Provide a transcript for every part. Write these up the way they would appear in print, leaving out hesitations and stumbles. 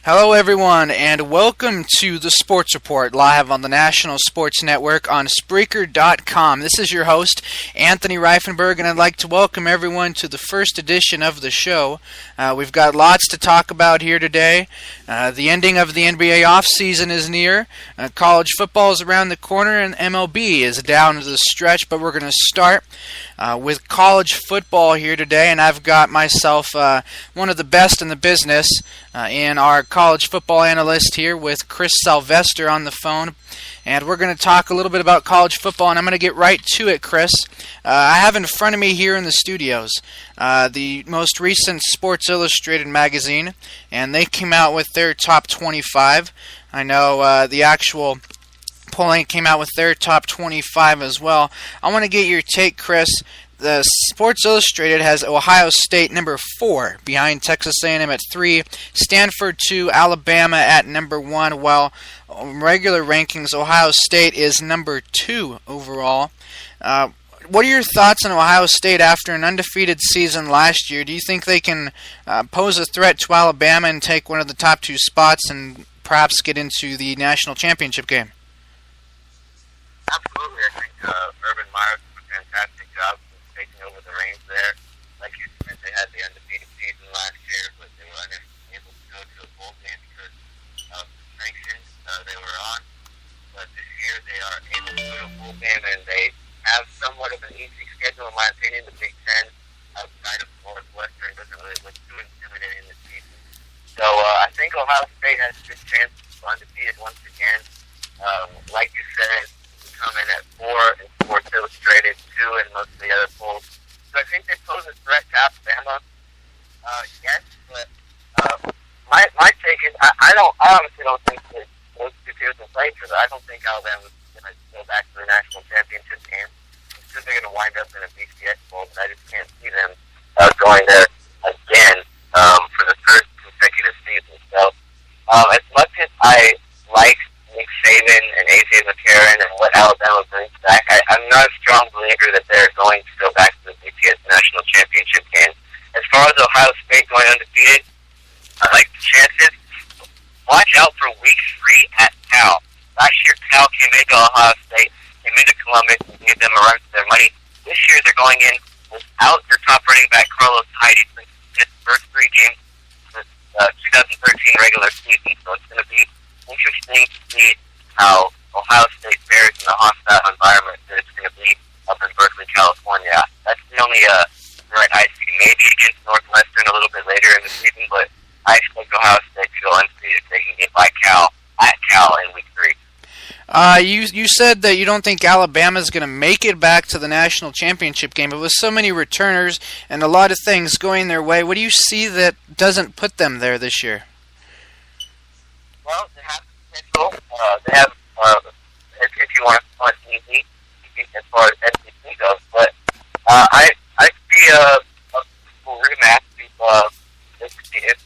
Hello, everyone, and welcome to the Sports Report, live on the National Sports Network on Spreaker.com. This is your host, Anthony Rifenburg, and I'd like to welcome everyone to the first edition of the show. We've got lots to talk about here today. The ending of the NBA offseason is near. College football is around the corner, and MLB is down to the stretch, but we're going to start with college football here today, and I've got myself one of the best in the business in our college football analyst here with Chris Sylvester on the phone, and we're going to talk a little bit about college football, and I'm going to get right to it, Chris. I have in front of me here in the studios the most recent Sports Illustrated magazine, and they came out with their top 25. I know the actual polling came out with their top 25 as well. I want to get your take, Chris. The Sports Illustrated has Ohio State number 4, behind Texas A&M at 3, Stanford 2, Alabama at number 1, while regular rankings, Ohio State is number 2 overall. What are your thoughts on Ohio State after an undefeated season last year? Do you think they can pose a threat to Alabama and take one of the top 2 spots and perhaps get into the national championship game? Absolutely. I think Urban Meyer did a fantastic job taking over the reins there. Like you said, they had the undefeated season last year, but they were unable to go to a bowl game because of the sanctions they were on. But this year they are able to go to a bowl game, and they have somewhat of an easy schedule, in my opinion. The Big Ten, outside of Northwestern, doesn't really look too intimidating this season. So I think Ohio State has a good chance to be undefeated once again. Like you said, come in at 4 in Sports Illustrated, 2 in most of the other polls. So I think they pose a threat to Alabama. Yes, but my take is I honestly don't think that those two teams will play each other. I don't think Alabama's going to go back to the national championship game. I'm sure they're going to wind up in a BCS bowl, but I just can't see them going there again for the first consecutive season. So as much as I like Nick Saban and A.J. McCarron and what Alabama brings back, I'm not a strong believer that they're going to go back to the BCS National Championship game. As far as Ohio State going undefeated, I like the chances. Watch out for week 3 at Cal. Last year, Cal came into Ohio State, came into Columbus, and gave them a run for their money. This year, they're going in without their top running back, Carlos Hyde, for his first 3 games of the 2013 regular season. So it's going to be interesting to see how Ohio State fares in the hostile environment that it's going to be up in Berkeley, California. That's the only threat I see. Maybe against Northwestern a little bit later in the season, but I expect Ohio State to go undefeated if they can get by Cal at Cal in week 3. You said that you don't think Alabama's going to make it back to the national championship game, but with so many returners and a lot of things going their way, what do you see that doesn't put them there this year? Well, they have potential. They have, if you want to call it easy, as far as SEC goes. But I see a rematch if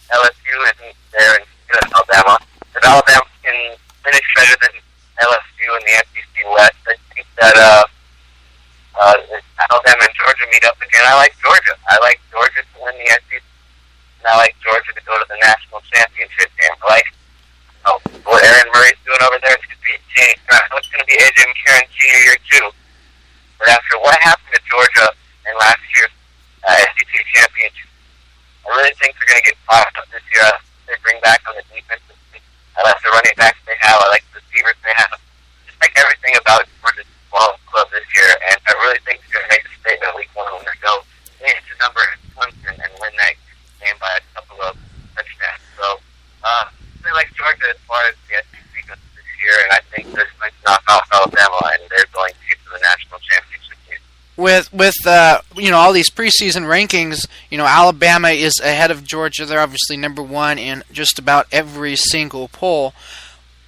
LSU isn't there and good at Alabama. If Alabama can finish better than LSU in the SEC West, I think that Alabama and Georgia meet up again. I like Georgia. I like Georgia to win the SEC. And I like Georgia to go to the national championship game. I like what Aaron Murray's doing over there. It's going to be a change. It's going to be A.J. McCarron senior year too. But after what happened to Georgia in last year's SEC championship, I really think they're going to get fired up this year. They bring back on the defense. I like the running backs they have. I like the receivers they have. Just like everything about Georgia's ball club this year. And I really think they're going to make a statement week 1 when they go into number Clemson and win that game by a couple of touchdowns. So, I like Georgia as far as the SEC goes this year, and I think they're going to knock off Alabama, and they're going to get to the national championship game. With all these preseason rankings, Alabama is ahead of Georgia. They're obviously number 1 in just about every single poll.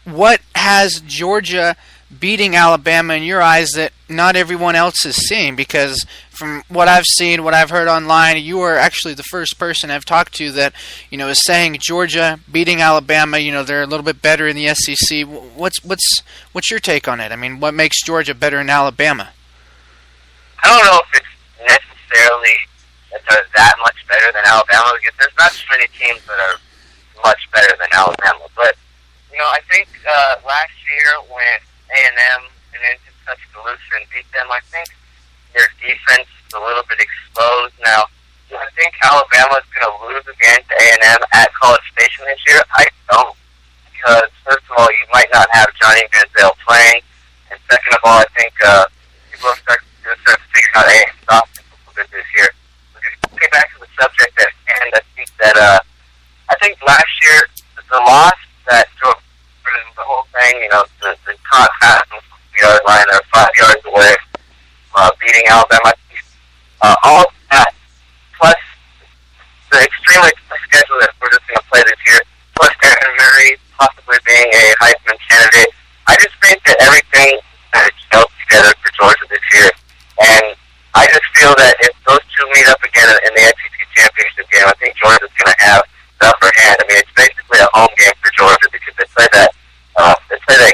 What has Georgia beating Alabama in your eyes that not everyone else is seeing? Because from what I've seen, what I've heard online, you are actually the first person I've talked to that is saying Georgia beating Alabama. They're a little bit better in the SEC. What's your take on it? I mean, what makes Georgia better than Alabama? I don't know if it's necessarily that they're that much better than Alabama, because there's not too many teams that are much better than Alabama. But, I think last year when A&M and into Tuscaloosa and beat them, I think their defense is a little bit exposed. Now, do I think Alabama's going to lose again to A&M at College Station this year? I don't. Because, first of all, you might not have Johnny Manziel playing. And second of all, I think people are going to start figuring out A&M's offense a little bit this year. But to get back to the subject at hand, I think last year, the loss that drove the whole thing, the caught pass from the 5 yard line or 5 yards away, beating Alabama, all of that, plus the extremely tough schedule that we're just going to play this year, plus Aaron Murray possibly being a Heisman candidate. I just think that everything is gelled together for Georgia this year. And I just feel that if those two meet up again in the SEC championship game, I think Georgia's going to have the upper hand. I mean, it's basically a home game for Georgia because they play that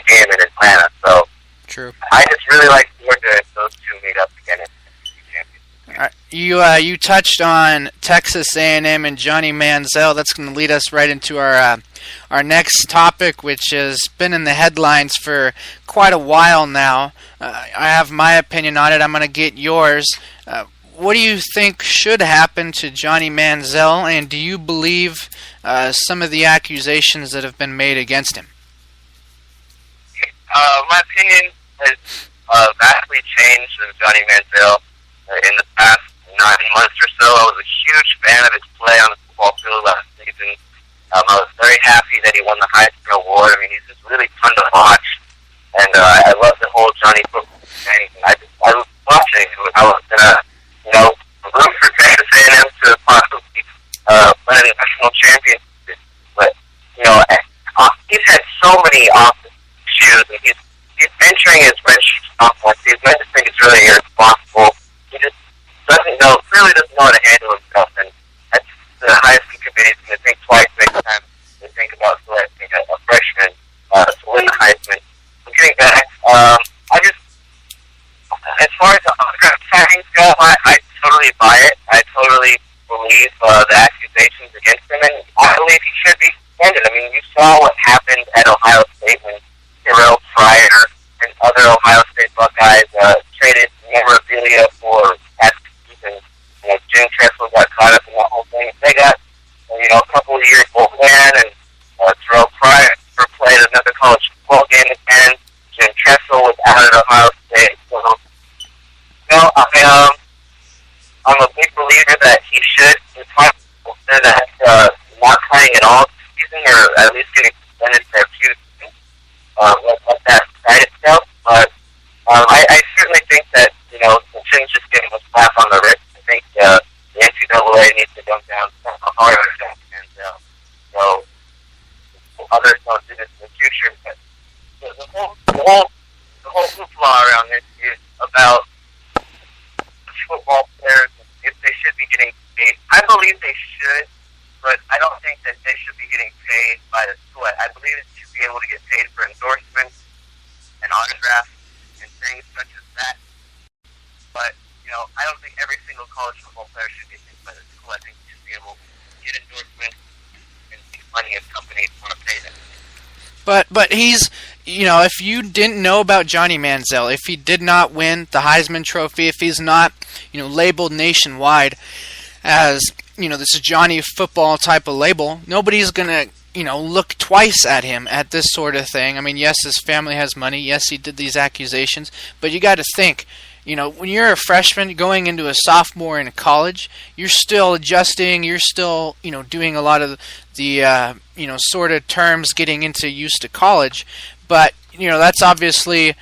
game in Atlanta. So true. I just really like Georgia if those two meet up again in the SEC championship. You touched on Texas A&M and Johnny Manziel. That's going to lead us right into our next topic, which has been in the headlines for quite a while now. I have my opinion on it. I'm going to get yours. What do you think should happen to Johnny Manziel, and do you believe some of the accusations that have been made against him? My opinion has vastly changed with Johnny Manziel in the past 9 months or so. I was a huge fan of his play on the football field last season. I was very happy that he won the Heisman Award. I mean, he's just really fun to watch. And I love the whole Johnny football thing. I was watching it. I was going to, root for Texas A&M to possibly win a national championship. But, he's had so many off issues, and he's entering his redshirt sophomore season. I just think it's really irresponsible. He just really doesn't know how to handle himself. And that's the Heisman committee is going to think twice next time they think about selecting a freshman to win the Heisman. Getting back, as far as the autograph signings go, I totally buy it. I totally believe the accusations against him, and I believe he should be suspended. I mean, you saw what happened at Ohio State when Terrell Pryor and other Ohio State Buckeyes traded memorabilia for tattoos, and Jim Tressel got caught up in that whole thing. They got, a couple of years old man, and Terrell Pryor played another college football game again. Jim Tressel was out at Ohio State. So, I'm a big believer that he should consider that not playing at all this season, or at least getting suspended for a few seasons. Let that decide itself. But I certainly think that, they shouldn't just give him a slap on the wrist. I think the NCAA needs to come down harder than Manziel. So others don't do this in the future. But the whole hoopla around this is about football players, if they should be getting paid. I believe they should, but I don't think that they should be getting paid by the sweat. I believe they should be able to get paid for endorsements and autographs and things such as that. But, I don't think every single college football player should get paid by the school. I think they should be able to get endorsements and make money if companies want to pay them. But he's, if you didn't know about Johnny Manziel, if he did not win the Heisman Trophy, if he's not, labeled nationwide as, this is Johnny football type of label, nobody's going to, look twice at him at this sort of thing. I mean, yes, his family has money. Yes, he did these accusations. But you got to think, when you're a freshman going into a sophomore in college, you're still adjusting. You're still, doing a lot of the, sort of terms getting used to college. But, that's obviously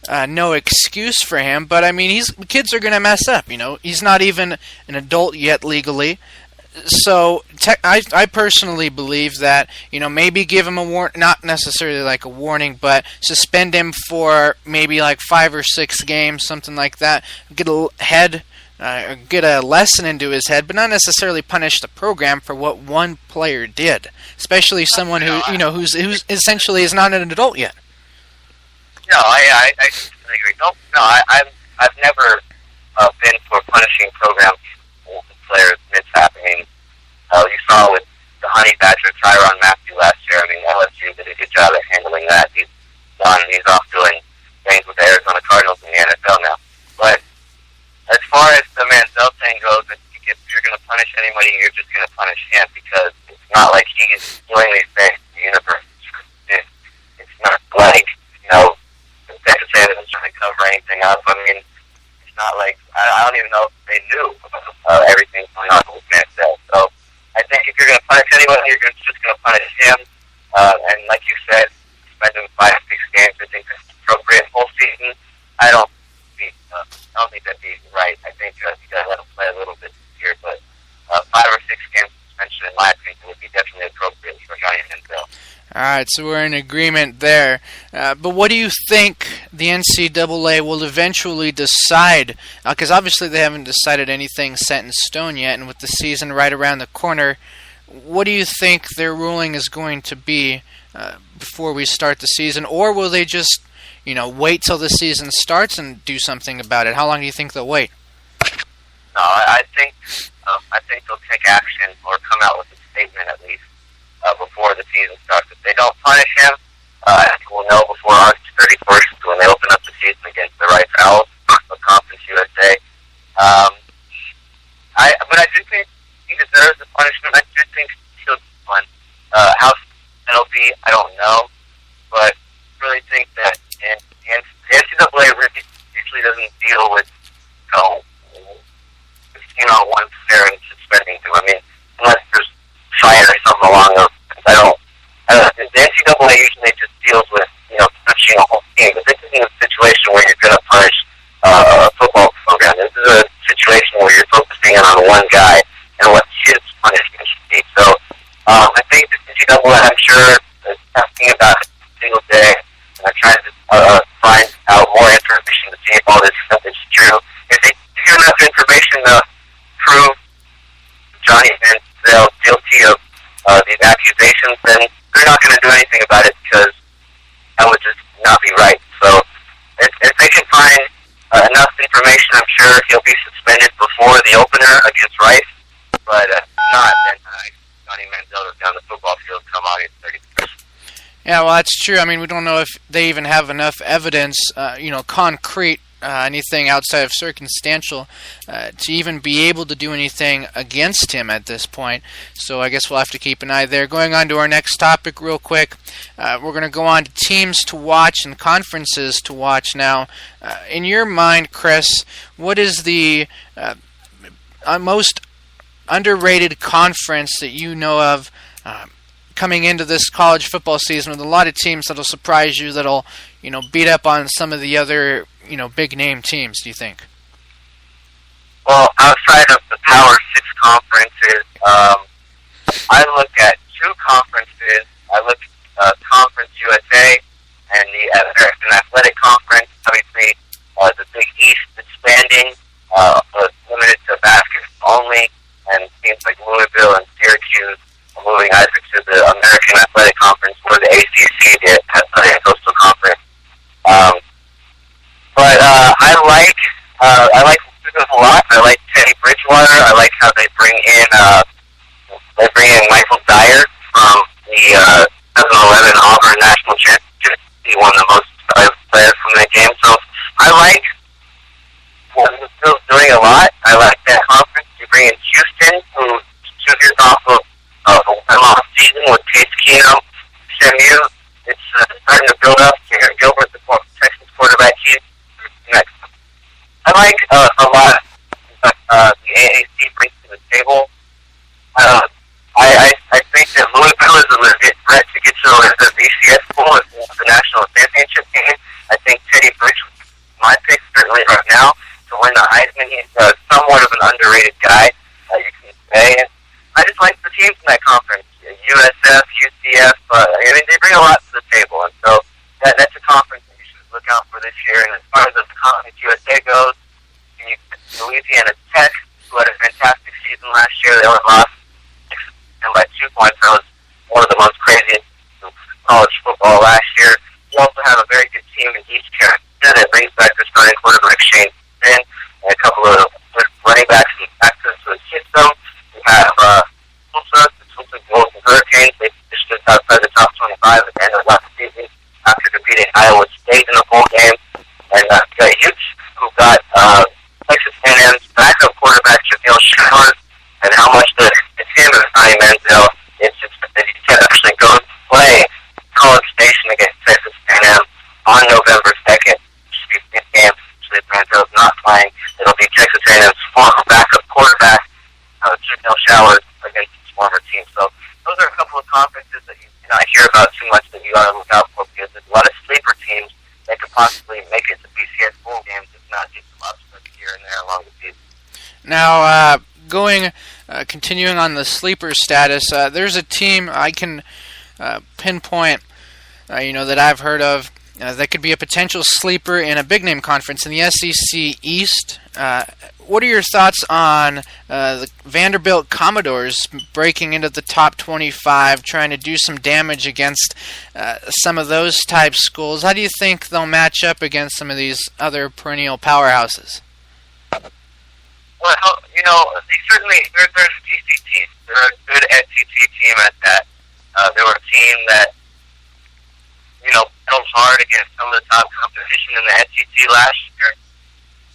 no excuse for him. But, I mean, kids are going to mess up, He's not even an adult yet legally. So I personally believe that, maybe give him a warning, not necessarily like a warning, but suspend him for maybe like 5 or 6 games, something like that. Get a lesson into his head, but not necessarily punish the program for what one player did, especially someone who, who's essentially is not an adult yet. No, I agree. No, I've never been for punishing programs players mishap. I mean, you saw with the Honey Badger Tyrann Matthew last a good job at handling that. He's off doing things with the Arizona Cardinals in the NFL now. But as far as the Manziel thing goes, I think if you're going to punish anybody, you're just going to punish him, because it's not like he's doing these things to the universe. It's not like, the Texas A&M is trying to cover anything up. I mean, it's not like, I don't even know if they knew about everything going on with Manziel. So I think if you're going to punish anybody, you're just going to punish him. And like you said, spend him 5 or 6 games. I think that's appropriate. Whole season, I don't think that'd be right. I think you got to let him play a little bit this year, but 5 or 6 games suspension, in my opinion, would be definitely appropriate for Johnny Manziel. All right, so we're in agreement there. But what do you think the NCAA will eventually decide? Because obviously they haven't decided anything set in stone yet, and with the season right around the corner, what do you think their ruling is going to be before we start the season? Or will they just, wait till the season starts and do something about it? How long do you think they'll wait? No, I think they'll take action or come out with a statement at least before the season starts. If they don't punish him, I think we'll know before August 31st when they open up the season against the Rice Owls of Conference USA. But I do think he deserves the punishment. I do think he'll be one. How it'll be, I don't know. But I really think that the NCAA really usually doesn't deal with, 15-on-1 fair and suspending him. I mean, unless there's fire or something along those lines. The NCAA usually just deals with, punishing a whole team. But this isn't a situation where you're going to punish a football program. This is a situation where you're focusing on one guy and what his punishment should be. So I think the NCAA, I'm sure, is asking about it every single day, and they're trying to find out more information to see if all this stuff is true. If they hear enough information to prove Johnny Manziel guilty of these accusations, then they're not going to do anything about it, because that would just not be right. So if they can find enough information, I'm sure he'll be suspended before the opener against Rice. But if not, then Johnny Manziel is down the football field come August 31st. Yeah, well, that's true. I mean, we don't know if they even have enough evidence, concrete, anything outside of circumstantial, to even be able to do anything against him at this point. So I guess we'll have to keep an eye there. Going on to our next topic real quick, we're going to go on to teams to watch and conferences to watch now. In your mind, Chris, what is the most underrated conference that you know of coming into this college football season, with a lot of teams that'll surprise you, that'll beat up on some of the other big name teams, do you think? Well, outside of the Power 6 conferences, I look at 2 conferences. I look at Conference USA and the American Athletic Conference. Obviously, the Big East expanding, limited to basketball only, and teams like Louisville and Syracuse are moving either to the American Athletic Conference or the ACC, the Athletic Coastal Conference. But I like them a lot. I like Teddy Bridgewater. I like how they bring in Michael Dyer from the 2011 Auburn National Championship. He won the most players from that game. So I like what Bill's doing a lot. I like that conference. You bring in Houston, who 2 years off of a one-off season with Case Keenum, SMU. It's starting to build up. Gilbert, the Texas quarterback, he's next. I like a lot the AAC brings to the table. I think that Louisville is a legit threat to get to the BCS pool at the national championship game. I think Teddy Bridge is my pick certainly right now to win the Heisman. He's somewhat of an underrated guy, you can say. And I just like the teams in that conference. USF, UCF, they bring a lot to the table. And so that's a conference that you should look out for this year. And as far as the Conference USA goes, Louisiana Tech, who had a fantastic season last year, they only lost by 2 points. That was one of the most crazy in college football last year. You also have a very good team in East Carolina that brings back their starting quarterback Shane Finn and a couple of running backs in Texas to assist them. You have Tulsa, the Tulsa Golden Hurricanes. They finished just outside the top 25 at the end of that was against his former team. So those are a couple of conferences that you not hear about too much that you got to look out for, because there's a lot of sleeper teams that could possibly make it to BCS bowl games, if not get some upsets here and there along the season. Now, continuing on the sleeper status, there's a team I can pinpoint, that I've heard of. That could be a potential sleeper in a big-name conference in the SEC East. What are your thoughts on the Vanderbilt Commodores breaking into the top 25, trying to do some damage against some of those type schools? How do you think they'll match up against some of these other perennial powerhouses? Well, they certainly, they're TCT. They're a good SEC team at that. They were a team that, battled hard against some of the top competition in the SEC last year.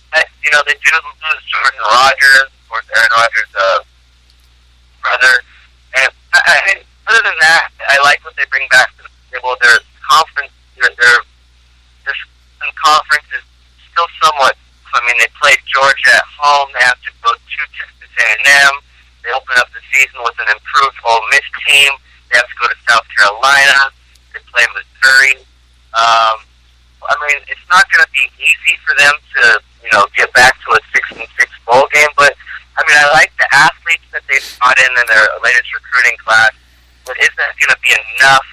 But, they did lose Jordan Rogers, of course, Aaron Rodgers' brother. And other than that, I like what they bring back to the table. Their conference, their conference is still somewhat. I mean, they played Georgia at home. They have to go to Texas A&M. They open up the season with an improved Ole Miss team. They have to go to South Carolina. They play Missouri. It's not going to be easy for them to, get back to a 6-6 bowl game. But I like the athletes that they've brought in their latest recruiting class. But is that going to be enough?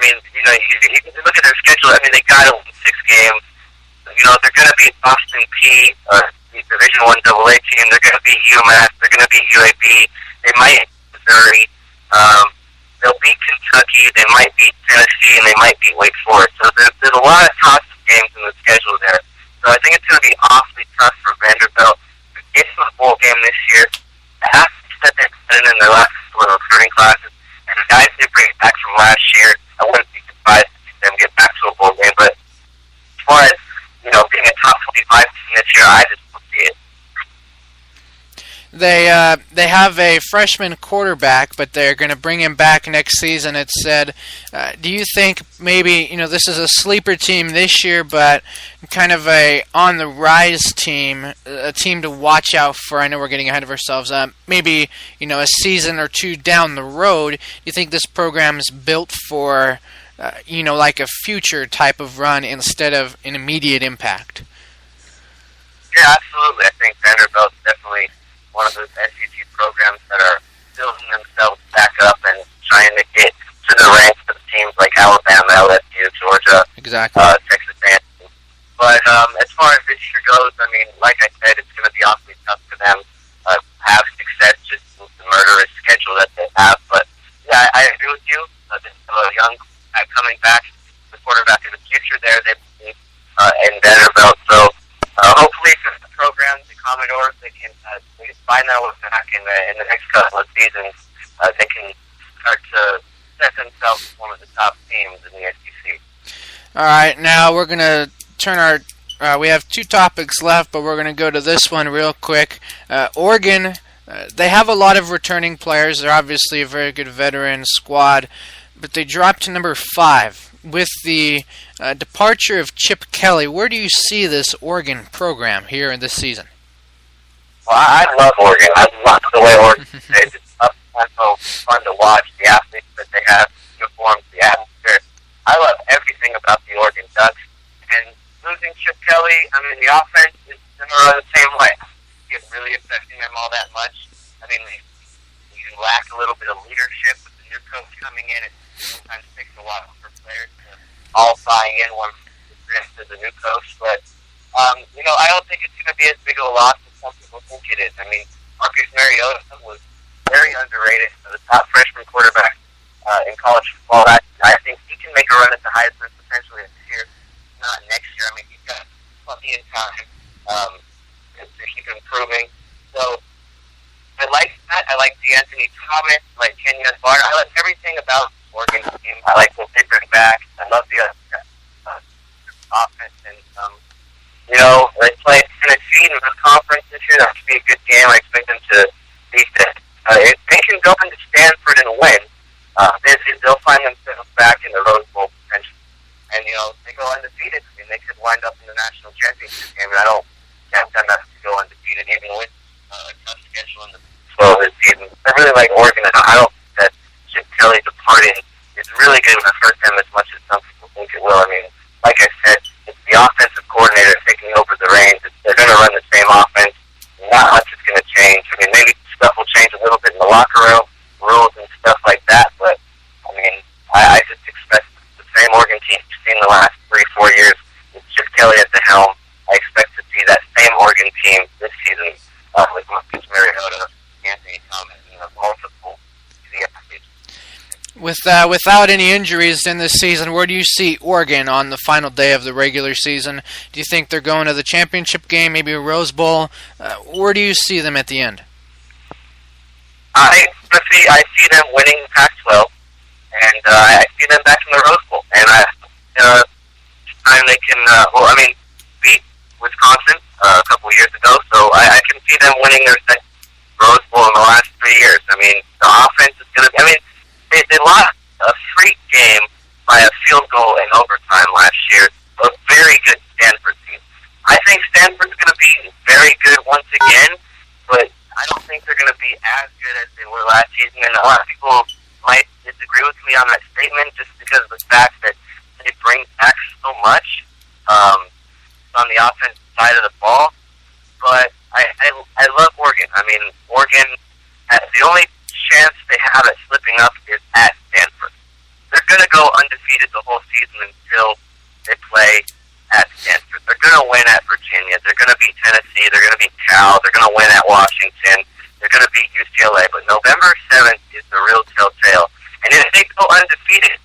You look at their schedule. They got to win 6 games. They're going to beat Boston P, the Division I AA team. They're going to beat UMass. They're going to beat UAB. They might beat Missouri. They'll beat Kentucky. They might beat Tennessee, and they might beat Wake Forest. So there's a lot of tough games in the schedule there. So I think it's going to be awfully tough for Vanderbilt to get to the bowl game this year. The athletes that they've put in their last couple of recruiting classes, and the guys they bring back from last year, I wouldn't be surprised to see them get back to a bowl game. But as far as being a top 25 team this year, I just don't see it. They have a freshman quarterback, but they're going to bring him back next season. It said, do you think maybe this is a sleeper team this year, but kind of a on the rise team, a team to watch out for? I know we're getting ahead of ourselves. Maybe a season or two down the road, do you think this program is built for like a future type of run instead of an immediate impact? Yeah, absolutely. I think Vanderbilt's definitely one of those SEC programs that are building themselves back up and trying to get to the ranks of teams like Alabama, LSU, Georgia, exactly. Texas A&M. But as far as this year goes, like I said, it's going to be awfully tough for them to have success just with the murderous schedule that they have. But yeah, I agree with you. There's a young guy coming back, the quarterback of the future there, they believe, in Vanderbilt. So hopefully for the program, the Commodores, they can find that one back in the next couple of seasons. They can start to set themselves as one of the top teams in the SEC. All right, now we're going to turn our we have 2 topics left, but we're going to go to this one real quick. Oregon, they have a lot of returning players. They're obviously a very good veteran squad, but they dropped to number 5. With the departure of Chip Kelly, where do you see this Oregon program here in this season? Well, I love Oregon. I love the way Oregon plays. It's up-tempo, fun to watch, the athletes that they have, uniforms, the atmosphere. I love everything about the Oregon Ducks. And losing Chip Kelly, the offense is going to run the same way. It's really affecting them all that much. They lack a little bit of leadership with the new coach coming in. It sometimes takes a while for players to all buy in once to the new coach. But, I don't think it's going to be as big of a loss as some people think it is. Marcus Mariota was very underrated for the top freshman quarterback in college football. I think he can make a run at the Heisman potentially this year, not next year. He's got plenty of time to keep improving. So, I like that. I like Anthony Thomas. I like Kenyon Barner. I like everything about the Oregon team. I like what they bring back. I love the offense. And, they play Tennessee in the conference this year. That should be a good game. I expect them to beat that. If they can go into Stanford and win, they'll find themselves back in the Rose Bowl potentially. And, if they go undefeated, they could wind up in the national championship game. And I don't count them not to go undefeated even with a tough schedule in the well this season. I really like Oregon, and I don't think that Chip Kelly departing is really going to hurt them as much as some people think it will. I mean, like I said, it's the offensive coordinator taking over the reins. They're going to run the same offense. Not much is going to change. I mean, maybe stuff will change a little bit in the locker room, rules and stuff like that, but, I mean, I just expect the same Oregon team we've seen the last 3-4 years with Chip Kelly at the helm. I expect to see that same Oregon team this season with Marcus Mariota, Anthony Thomas, and multiple athletes. Without any injuries in this season, where do you see Oregon on the final day of the regular season? Do you think they're going to the championship game, maybe a Rose Bowl? Where do you see them at the end? I see them winning the Pac-12, and I see them back in the Rose Bowl. And time they can, beat Wisconsin a couple years ago, so I can see them winning their second Rose Bowl in the last 3 years. I mean, the offense is going to be, they lost a freak game by a field goal in overtime last year. A very good Stanford team. I think Stanford's going to be very good once again, but I don't think they're going to be as good as they were last season. And a lot of people might disagree with me on that statement just because of the fact that they bring back so much on the offensive side of the ball. But I love Oregon. I mean, Oregon, the only chance they have at slipping up is at Stanford. They're going to go undefeated the whole season until they play at Stanford. They're going to win at Virginia. They're going to beat Tennessee. They're going to beat Cal. They're going to win at Washington. They're going to beat UCLA. But November 7th is the real telltale. And if they go undefeated,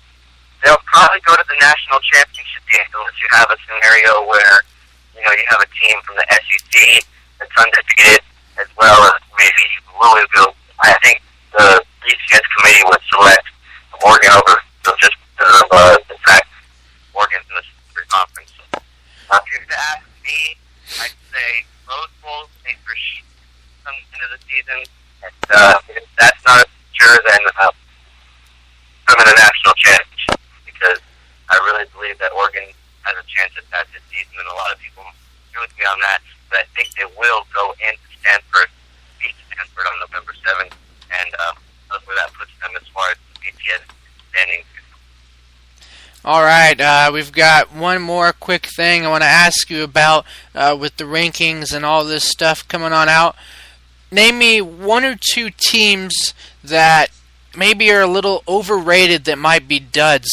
they'll probably go to the national championship game unless you have a scenario where, you have a team from the SEC that's undefeated as well as maybe Louisville. I think the BCS committee would select Oregon over just because of the fact Oregon's in the Super Conference. If you were to ask me, I'd say Rose Bowl may for sure come into the season. And if that's not sure, then come in a national championship because I really believe that Oregon has a chance at that this season, and a lot of people agree with me on that. But I think they will go into Stanford, beat Stanford on November 7th, and that's where that puts them as far as the BCS standings. All right, we've got one more quick thing I want to ask you about with the rankings and all this stuff coming on out. Name me one or two teams that maybe are a little overrated that might be duds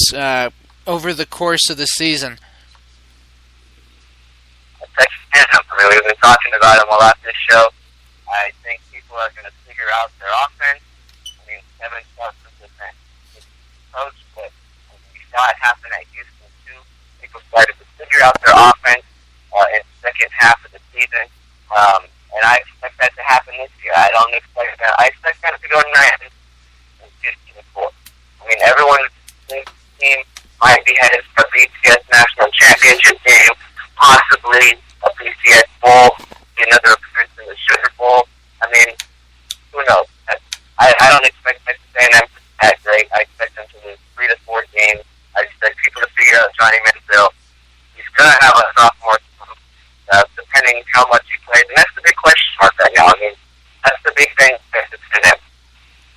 over the course of the season. Texas A&M. We've been talking about them a lot this show. I think people are going to figure out their offense. Kevin Cousins is a coach, but we saw it happen at Houston too. People started to figure out their offense in the second half of the season, and I expect that to happen this year. I don't expect that. I expect them to go 9-4. Everyone thinks the team might be headed for a BCS national championship game, possibly a BCS bowl, another appearance in the Sugar Bowl. Who knows? I don't expect Texas A&M to be that great. I expect them to lose 3 to 4 games. I expect people to figure out Johnny Manziel. He's going to have a sophomore slump, depending how much he plays. And that's the big question mark right now. That's the big thing Texas A&M.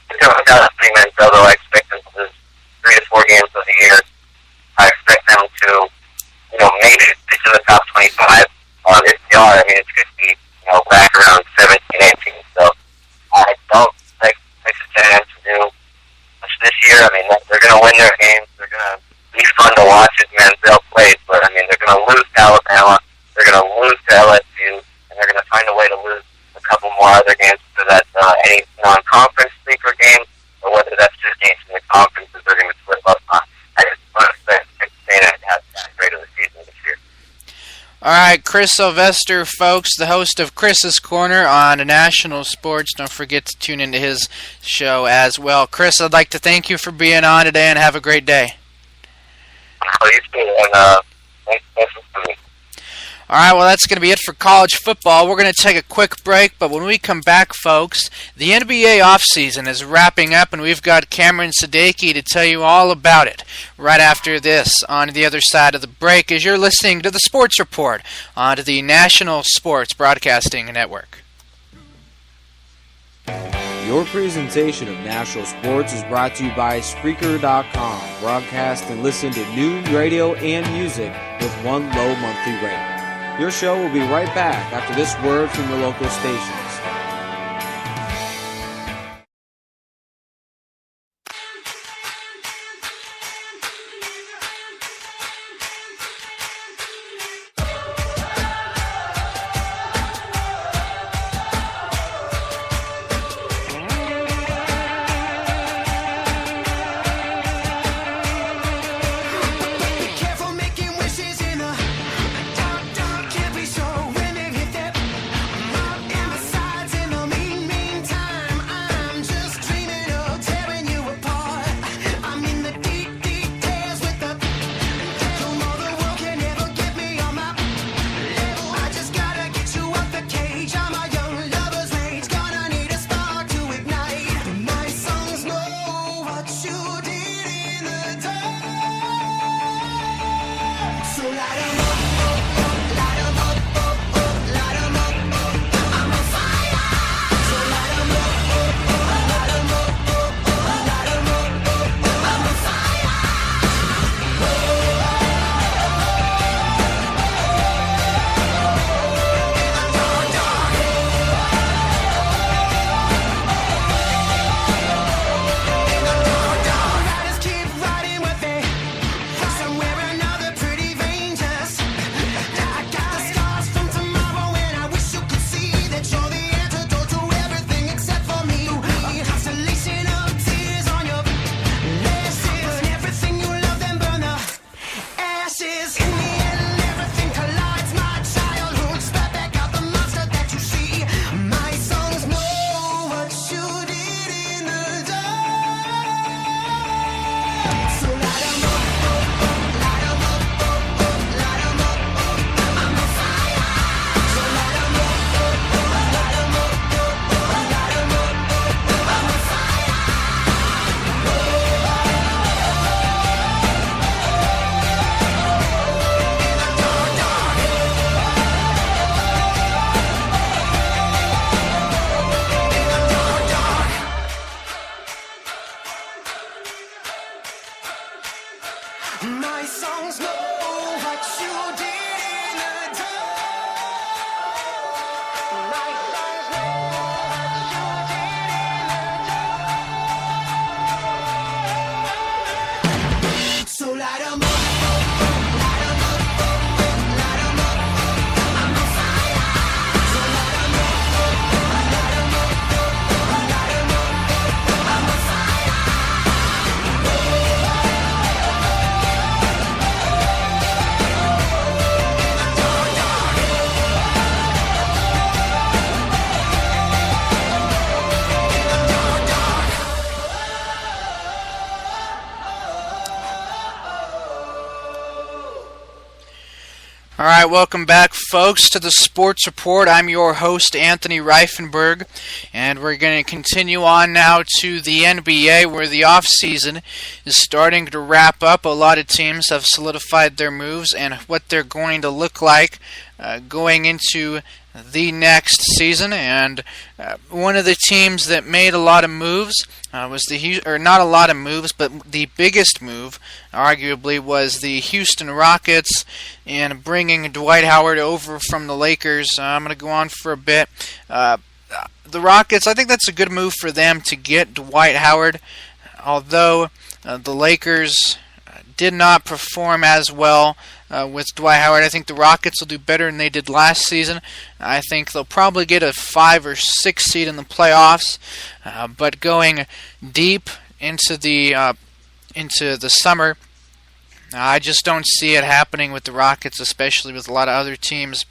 Without Johnny Manziel, though, I expect them to lose 3 to 4 games of the year. I expect them to, maybe stick to the top 25. If they are, it's going to be, back around 17, 18. So I don't expect Texas A&M to do much this year. They're going to win their games. They're going to be fun to watch as Manziel plays. But, they're going to lose to Alabama. They're going to lose to LSU. And they're going to find a way to lose a couple more other games so that any non-conference sleeper games or whether that's just games in the conferences they're going to slip up on. I just don't expect Texas A&M to have that great of a season this year. All right, Chris Sylvester, folks, the host of Chris's Corner on National Sports. Don't forget to tune into his show as well. Chris, I'd like to thank you for being on today and have a great day. You too, and thanks for me. All right, well, that's going to be it for college football. We're going to take a quick break, but when we come back, folks, the NBA offseason is wrapping up, and we've got Cameron Sadeki to tell you all about it right after this on the other side of the break as you're listening to the Sports Report on the National Sports Broadcasting Network. Your presentation of national sports is brought to you by Spreaker.com. Broadcast and listen to news, radio, and music with one low monthly rate. Your show will be right back after this word from your local stations. My songs know what you did in the dark. My songs know what you did in the dark. So light 'em up, light 'em up, light 'em up. I'm on fire. So light 'em up, light 'em up, light 'em up. I'm on fire. All right, welcome back, folks, to the Sports Report. I'm your host, Anthony Rifenburg, and we're going to continue on now to the NBA, where the offseason is starting to wrap up. A lot of teams have solidified their moves and what they're going to look like going into the next season. And one of the teams that made a lot of moves was not a lot of moves, but the biggest move, arguably, was the Houston Rockets in bringing Dwight Howard over from the Lakers. I'm going to go on for a bit. The Rockets, I think that's a good move for them to get Dwight Howard, although the Lakers did not perform as well with Dwight Howard. I think the Rockets will do better than they did last season. I think they'll probably get a 5 or 6 seed in the playoffs, but going deep into the summer, I just don't see it happening with the Rockets, especially with a lot of other teams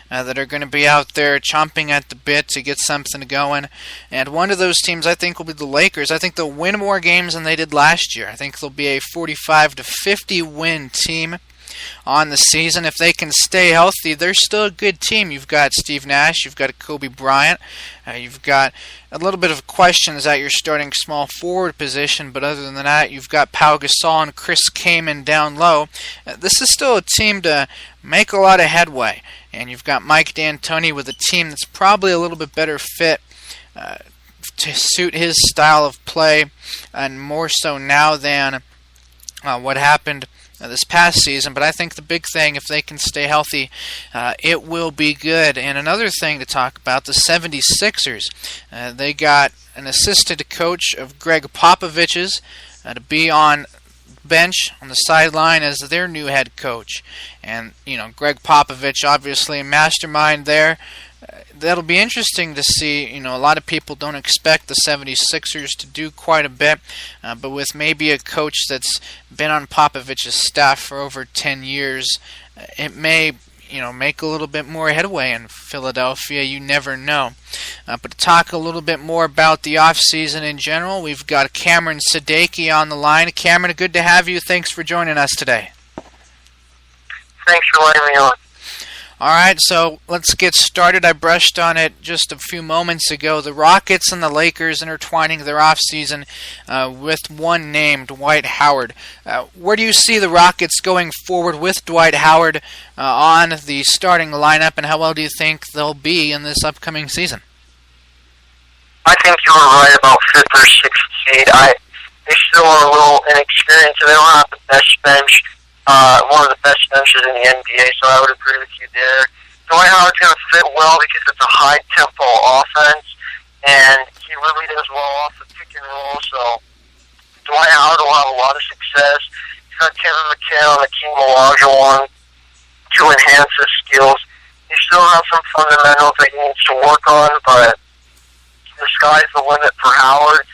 that are going to be out there chomping at the bit to get something going. And one of those teams, I think, will be the Lakers. I think they'll win more games than they did last year. I think they'll be a 45-50 win team on the season. If they can stay healthy, they're still a good team. You've got Steve Nash, you've got Kobe Bryant, you've got a little bit of questions at your starting small forward position, but other than that, you've got Pau Gasol and Chris Kaman down low. This is still a team to make a lot of headway, and you've got Mike D'Antoni with a team that's probably a little bit better fit to suit his style of play, and more so now than what happened this past season. But I think the big thing, if they can stay healthy, it will be good. And another thing to talk about, the 76ers. They got an assistant coach of Greg Popovich's to be on bench on the sideline as their new head coach. And, Greg Popovich, obviously a mastermind there. That'll be interesting to see. A lot of people don't expect the 76ers to do quite a bit, but with maybe a coach that's been on Popovich's staff for over 10 years, it may, make a little bit more headway in Philadelphia. You never know. But to talk a little bit more about the offseason in general, we've got Cameron Sadeki on the line. Cameron, good to have you. Thanks for joining us today. Thanks for letting me on. All right, so let's get started. I brushed on it just a few moments ago. The Rockets and the Lakers intertwining their offseason with one name, Dwight Howard. Where do you see the Rockets going forward with Dwight Howard on the starting lineup, and how well do you think they'll be in this upcoming season? I think you were right about 5th or 6th seed. They still are a little inexperienced, and they don't have the best bench. One of the best benches in the NBA, so I would agree with you there. Dwight Howard's going to fit well because it's a high-tempo offense, and he really does well off the pick and roll, so Dwight Howard will have a lot of success. He's got Kevin McHale and Akeem Olajuwon to enhance his skills. He still has some fundamentals that he needs to work on, but the sky's the limit for Howard.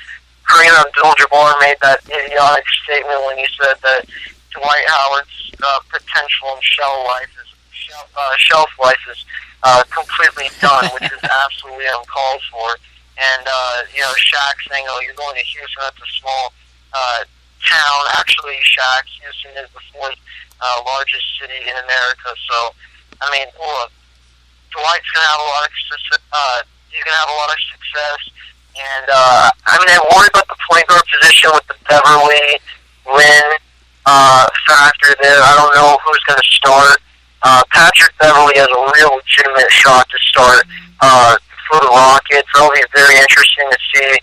Kareem Abdul-Jabbar made that idiotic statement when he said that Dwight Howard's potential and shelf life is completely done, which is absolutely uncalled for. And Shaq saying, "Oh, you're going to Houston. That's a small town." Actually, Houston is the 4th largest city in America. So, look, Dwight's going to have a lot of success. He's going to have a lot of success. And I worry about the point guard position with the Beverly, Lynn factor there. I don't know who's going to start. Patrick Beverly has a real legitimate shot to start for the Rockets. It'll be very interesting to see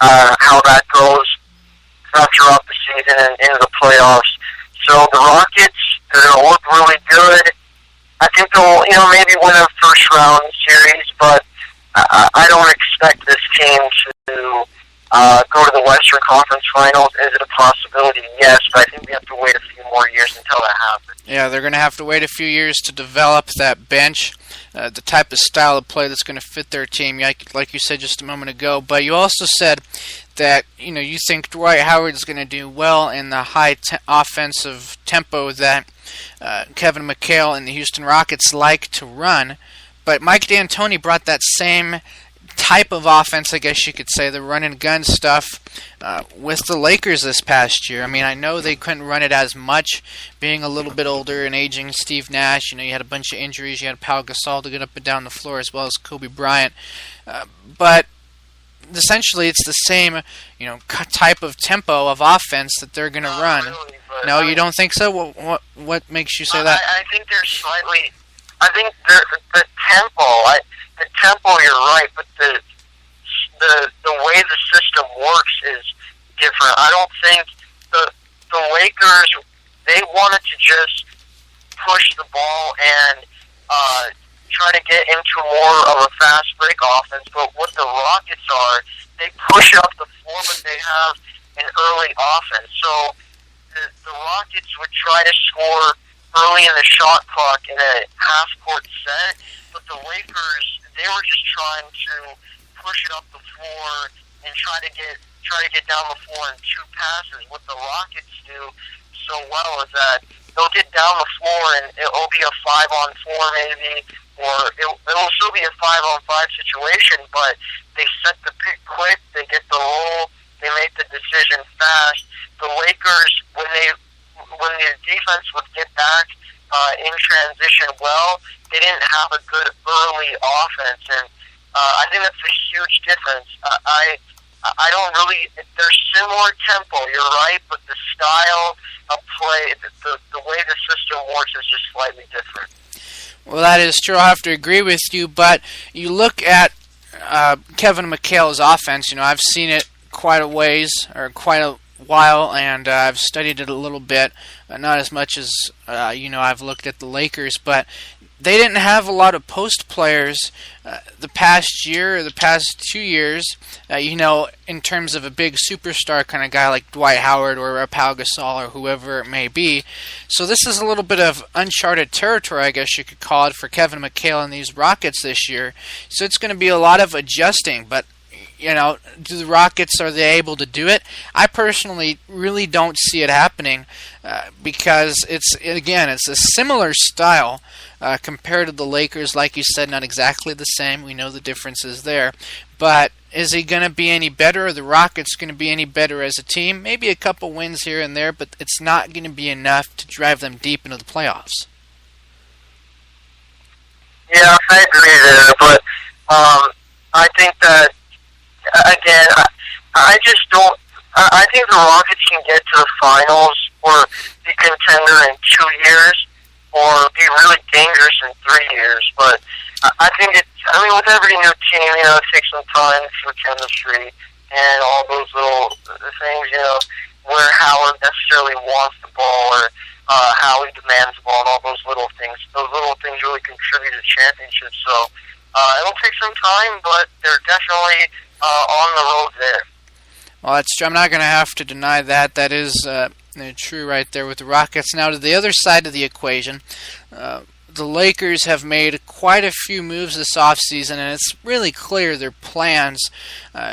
how that goes throughout the season and into the playoffs. So the Rockets, they're going to look really good. I think they'll, maybe win a first-round series, but I don't expect this team to go to the Western Conference Finals. Is it a possibility? Yes, but I think we have to wait a few more years until that happens. Yeah, they're going to have to wait a few years to develop that bench, the type of style of play that's going to fit their team, like you said just a moment ago. But you also said that you think Dwight Howard is going to do well in the high offensive tempo that Kevin McHale and the Houston Rockets like to run. But Mike D'Antoni brought that same type of offense, I guess you could say, the run and gun stuff with the Lakers this past year. I know they couldn't run it as much, being a little bit older and aging. Steve Nash, you had a bunch of injuries. You had Pau Gasol to get up and down the floor, as well as Kobe Bryant. But essentially, it's the same, type of tempo of offense that they're going to run. Really, no, you don't think so? What makes you say that? I think they're slightly. I think the tempo. The tempo, you're right, but the way the system works is different. I don't think the Lakers, they wanted to just push the ball and try to get into more of a fast break offense, but what the Rockets are, they push up the floor, but they have an early offense. So the Rockets would try to score early in the shot clock in a half-court set, but the Lakers, they were just trying to push it up the floor and try to get down the floor in 2 passes. What the Rockets do so well is that they'll get down the floor and it'll be a 5-on-4 maybe, or it'll still be a 5-on-5 situation, but they set the pick quick, they get the roll, they make the decision fast. The Lakers, when the defense would get back in transition well, they didn't have a good early offense, and I think that's a huge difference. I don't really. They're similar tempo, you're right, but the style of play, the way the system works is just slightly different. Well, that is true. I'll have to agree with you, but you look at Kevin McHale's offense. I've seen it quite a ways, or quite a while, and I've studied it a little bit. Not as much as, I've looked at the Lakers, but they didn't have a lot of post players the past year or the past 2 years, in terms of a big superstar kind of guy like Dwight Howard or Pau Gasol or whoever it may be. So this is a little bit of uncharted territory, I guess you could call it, for Kevin McHale and these Rockets this year. So it's going to be a lot of adjusting, but do the Rockets, are they able to do it? I personally really don't see it happening because it's a similar style compared to the Lakers. Like you said, not exactly the same. We know the differences there. But is he going to be any better? Are the Rockets going to be any better as a team? Maybe a couple wins here and there, but it's not going to be enough to drive them deep into the playoffs. Yeah, I agree there, but I think that, again, I just don't. I think the Rockets can get to the finals or be contender in 2 years, or be really dangerous in 3 years. But I think with every new team, it takes some time for chemistry and all those little things, where Howard necessarily wants the ball or how he demands the ball and all those little things. Those little things really contribute to championships. So it'll take some time, but they're definitely on the road there. Well, that's true. I'm not going to have to deny that. That is true right there with the Rockets. Now, to the other side of the equation, the Lakers have made quite a few moves this offseason, and it's really clear their plans.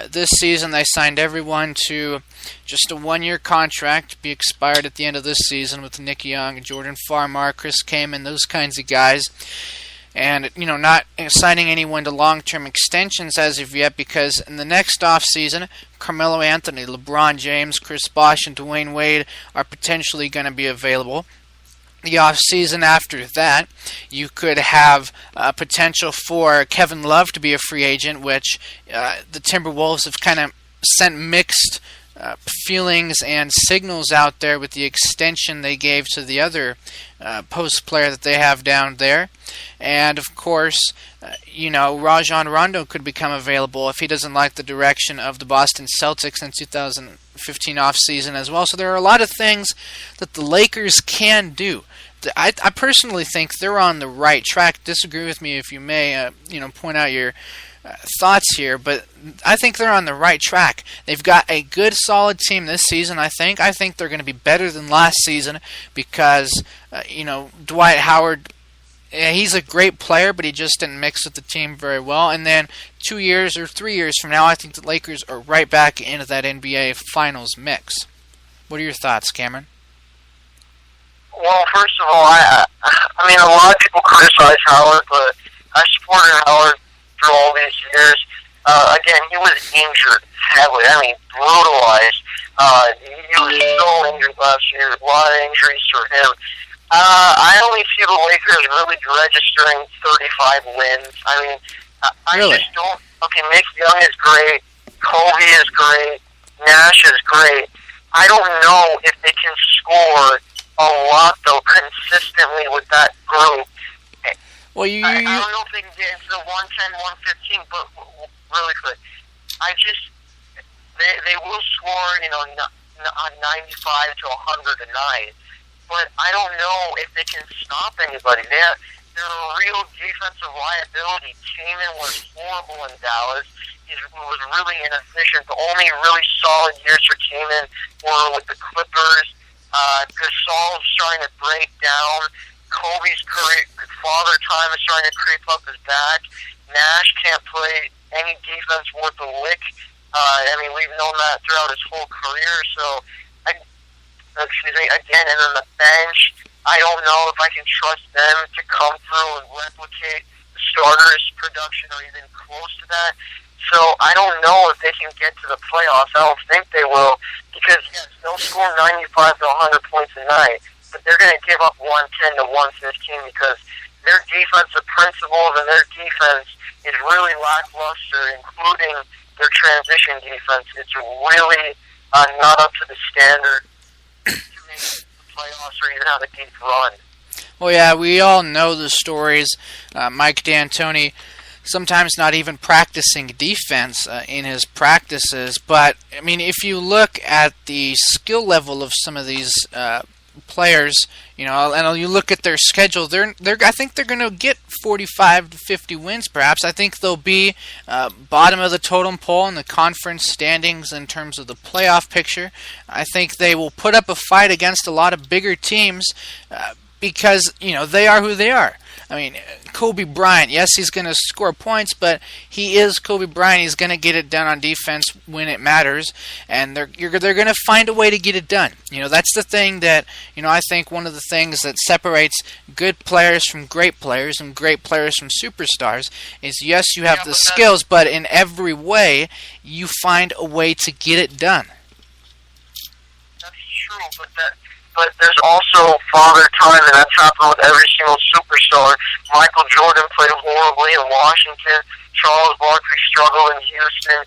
This season, they signed everyone to just a one-year contract to be expired at the end of this season with Nick Young, Jordan Farmar, Chris Kaman, those kinds of guys. And, not signing anyone to long-term extensions as of yet, because in the next offseason, Carmelo Anthony, LeBron James, Chris Bosh, and Dwayne Wade are potentially going to be available. The offseason after that, you could have potential for Kevin Love to be a free agent, which the Timberwolves have kind of sent mixed feelings and signals out there with the extension they gave to the other post player that they have down there. And of course, Rajon Rondo could become available if he doesn't like the direction of the Boston Celtics in 2015 offseason as well. So there are a lot of things that the Lakers can do. I personally think they're on the right track. Disagree with me if you may, point out your thoughts here, but I think they're on the right track. They've got a good, solid team this season, I think. I think they're going to be better than last season because, Dwight Howard, he's a great player, but he just didn't mix with the team very well. And then 2 years or 3 years from now, I think the Lakers are right back into that NBA Finals mix. What are your thoughts, Cameron? Well, first of all, a lot of people criticize Howard, but I supported Howard through all these years. Again, he was injured heavily. Brutalized. He was so injured last year. A lot of injuries for him. I only see the Lakers really registering 35 wins. I really? just don't. Okay, Nick Young is great. Kobe is great. Nash is great. I don't know if they can score a lot, though, consistently with that group. Well, I don't know if they can get into the 110, 115, but really quick, they will score, 95 to 100 a night, but I don't know if they can stop anybody. They're a real defensive liability. Kaman was horrible in Dallas. He was really inefficient. The only really solid years for Kaman were with the Clippers. Gasol's trying to break down. Kobe's father time is trying to creep up his back. Nash can't play any defense worth a lick. We've known that throughout his whole career. So, again, and on the bench, I don't know if I can trust them to come through and replicate the starters' production or even close to that. So I don't know if they can get to the playoffs. I don't think they will, because yes, they'll score 95 to 100 points a night, but they're going to give up 110 to 115 because their defensive principles and their defense is really lackluster, including their transition defense. It's really not up to the standard to make the playoffs or even have a deep run. Well, yeah, we all know the stories. Mike D'Antoni sometimes not even practicing defense in his practices. But, I mean, if you look at the skill level of some of these players, and you look at their schedule, I think they're going to get 45 to 50 wins, perhaps. I think they'll be bottom of the totem pole in the conference standings in terms of the playoff picture. I think they will put up a fight against a lot of bigger teams because, they are who they are. I mean, Kobe Bryant, yes, he's going to score points, but he is Kobe Bryant. He's going to get it done on defense when it matters, and they're going to find a way to get it done. That's the thing that, I think one of the things that separates good players from great players and great players from superstars is, yes, you have the skills, but in every way, you find a way to get it done. That's true, but there's also father time, and that's happened with every single superstar. Michael Jordan played horribly in Washington. Charles Barkley struggled in Houston.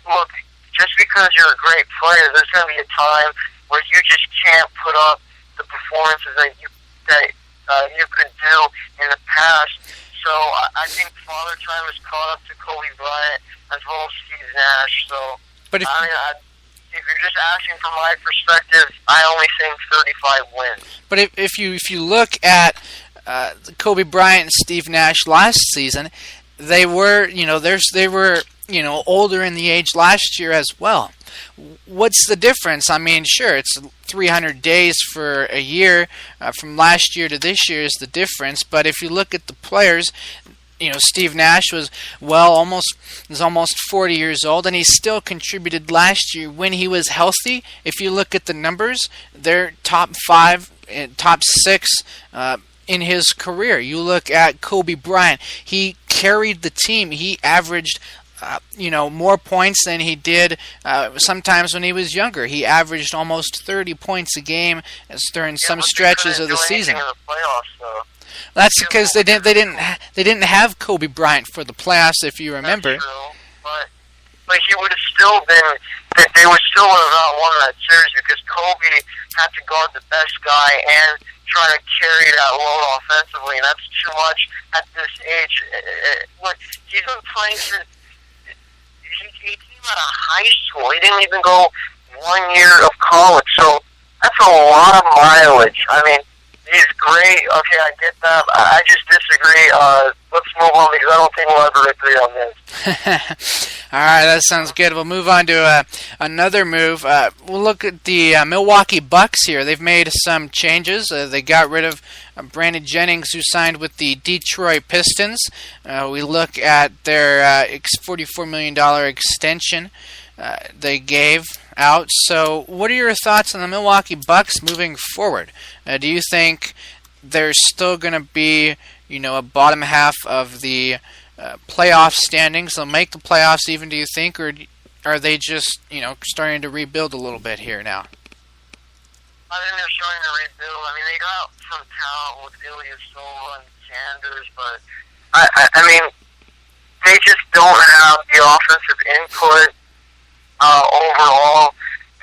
Look, just because you're a great player, there's going to be a time where you just can't put up the performances that you could do in the past. So I think father time has caught up to Kobe Bryant as well as Steve Nash. So if you're just asking from my perspective, I only think 35 wins. But if you look at Kobe Bryant and Steve Nash last season, they were older in the age last year as well. What's the difference? I mean, sure, it's 300 days for a year from last year to this year is the difference. But if you look at the players, Steve Nash was almost 40 years old, and he still contributed last year when he was healthy. If you look at the numbers, they're top 5, top 6 in his career. You look at Kobe Bryant; he carried the team. He averaged more points than he did sometimes when he was younger. He averaged almost 30 points a game during some stretches of the season. That's because they didn't have Kobe Bryant for the playoffs, if you remember. That's true, but he would have still been. They would still have not won that series because Kobe had to guard the best guy and try to carry that load offensively, and that's too much at this age. Look, he's been playing since he came out of high school. He didn't even go 1 year of college, so that's a lot of mileage. I mean, he's great. Okay, I get that. I just disagree. Let's move on because I don't think we'll ever agree on this. All right, that sounds good. We'll move on to another move. We'll look at the Milwaukee Bucks here. They've made some changes. They got rid of Brandon Jennings, who signed with the Detroit Pistons. We look at their $44 million extension they gave out. So what are your thoughts on the Milwaukee Bucks moving forward? Do you think they're still going to be, a bottom half of the playoff standings? They'll make the playoffs even, do you think, or are they just, starting to rebuild a little bit here now? I think they're starting to rebuild. I mean, they got some talent with Ilya Silva and Sanders, but I mean, they just don't have the offensive input overall.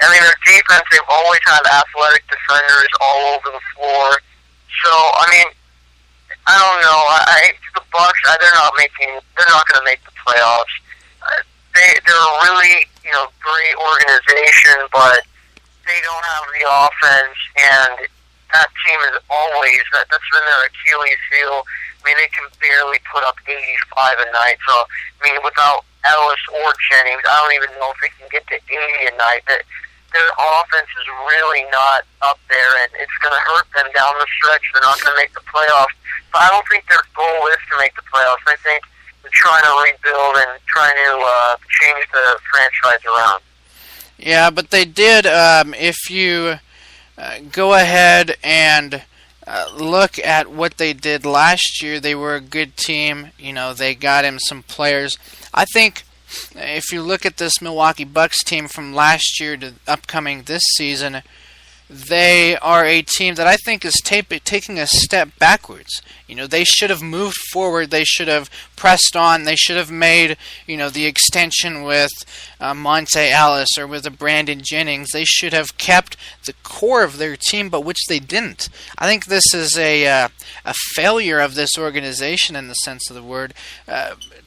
I mean, their defense, they've always had athletic defenders all over the floor. So, I mean, I don't know. The Bucks, they're not going to make the playoffs. They're a really, great organization, but they don't have the offense, and that team is always, that's been their Achilles heel. I mean, they can barely put up 85 a night. So, I mean, without Ellis or Jennings, I don't even know if they can get to 80 a night. Their offense is really not up there, and it's going to hurt them down the stretch. They're not going to make the playoffs. But I don't think their goal is to make the playoffs. I think they're trying to rebuild and trying to change the franchise around. Yeah, but they did. If you go ahead and look at what they did last year, they were a good team. They got him some players. I think if you look at this Milwaukee Bucks team from last year to upcoming this season, they are a team that I think is taking a step backwards. They should have moved forward. They should have pressed on. They should have made, the extension with Monte Ellis or with a Brandon Jennings. They should have kept the core of their team, but which they didn't. I think this is a failure of this organization in the sense of the word.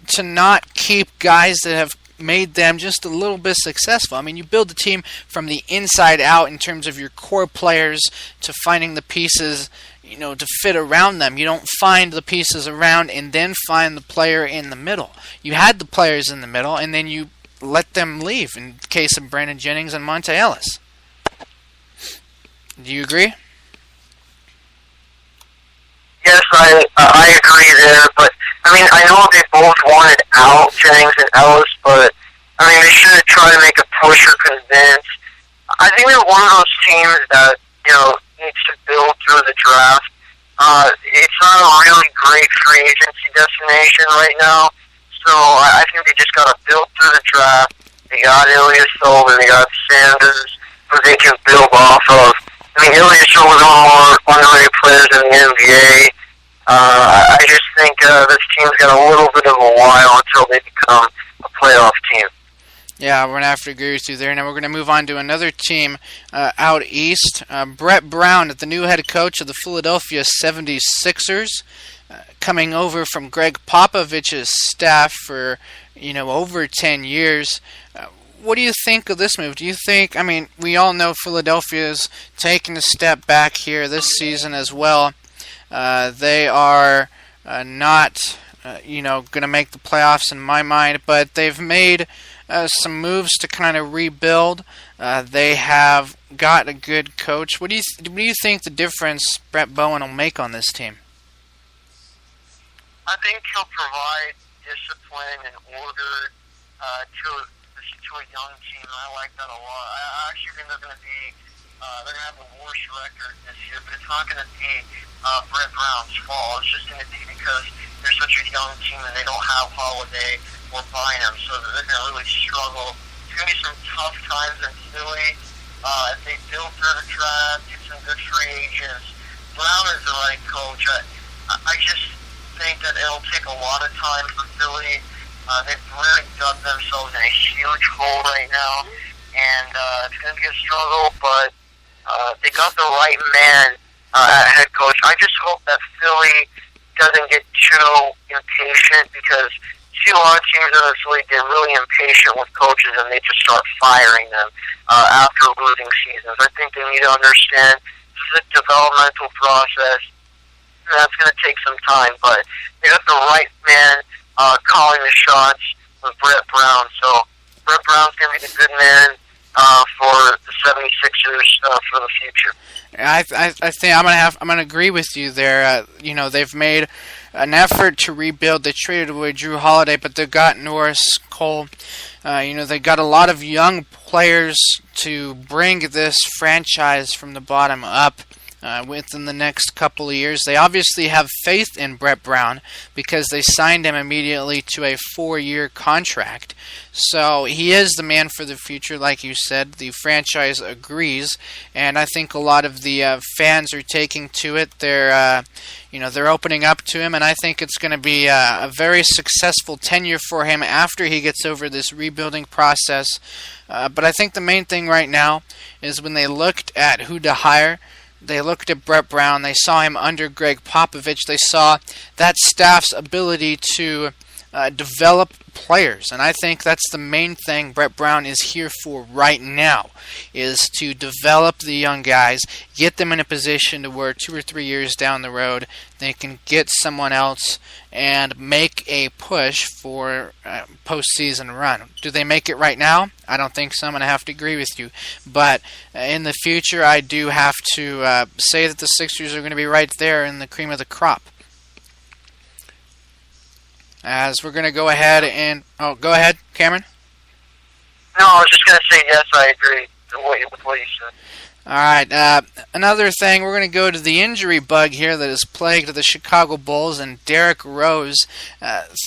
to not keep guys that have made them just a little bit successful. I mean, you build the team from the inside out in terms of your core players to finding the pieces, to fit around them. You don't find the pieces around and then find the player in the middle. You had the players in the middle, and then you let them leave, in the case of Brandon Jennings and Monte Ellis. Do you agree? Yes, I agree there, but I mean, I know they both wanted out, Jennings and Ellis, but I mean, they should have tried to make a push or convince. I think they're one of those teams that, needs to build through the draft. It's not a really great free agency destination right now, so I think they just got to build through the draft. They got Ilya Sullivan, they got Sanders, who they can build off of. I mean, Ilya Sullivan is one of the more underrated players in the NBA. I just think this team's got a little bit of a while until they become a playoff team. Yeah, we're going to have to agree with you there. Now we're going to move on to another team out east. Brett Brown, the new head coach of the Philadelphia 76ers, coming over from Greg Popovich's staff for, over 10 years. What do you think of this move? Do you think, we all know Philadelphia's taking a step back here this season as well. They are not, going to make the playoffs in my mind, but they've made some moves to kind of rebuild. They have got a good coach. What do you think the difference Brett Bowen will make on this team? I think he'll provide discipline and order to a young team. I like that a lot. I actually think they're going to have the worst record this year, but it's not going to be Brett Brown's fault. It's just going to be because they're such a young team and they don't have Holiday or Bynum, so they're going to really struggle. It's going to be some tough times in Philly. If they build through the draft, get some good free agents. Brown is the right coach. I just think that it'll take a lot of time for Philly. They've really dug themselves in a huge hole right now, and it's going to be a struggle, but they got the right man at head coach. I just hope that Philly doesn't get too impatient, because see a lot of teams in this league get really impatient with coaches and they just start firing them after losing seasons. I think they need to understand this is a developmental process, and that's going to take some time, but they got the right man calling the shots with Brett Brown. So Brett Brown's going to be the good man for the 76ers for the future. I think I'm gonna agree with you there. They've made an effort to rebuild. They traded away Drew Holiday, but they've got Norris Cole. They got a lot of young players to bring this franchise from the bottom up. Within the next couple of years. They obviously have faith in Brett Brown because they signed him immediately to a 4-year contract. So he is the man for the future, like you said. The franchise agrees, and I think a lot of the fans are taking to it. They're opening up to him, and I think it's going to be a very successful tenure for him after he gets over this rebuilding process. But I think the main thing right now is when they looked at who to hire, they looked at Brett Brown, they saw him under Greg Popovich, they saw that staff's ability to develop players. And I think that's the main thing Brett Brown is here for right now, is to develop the young guys, get them in a position to where 2 or 3 years down the road they can get someone else and make a push for postseason run. Do they make it right now? I don't think so. I'm going to have to agree with you. But in the future, I do have to say that the Sixers are going to be right there in the cream of the crop. As we're going to go ahead and... Oh, go ahead, Cameron. No, I was just going to say yes, I agree with what you said. All right, another thing, we're going to go to the injury bug here that has plagued the Chicago Bulls and Derrick Rose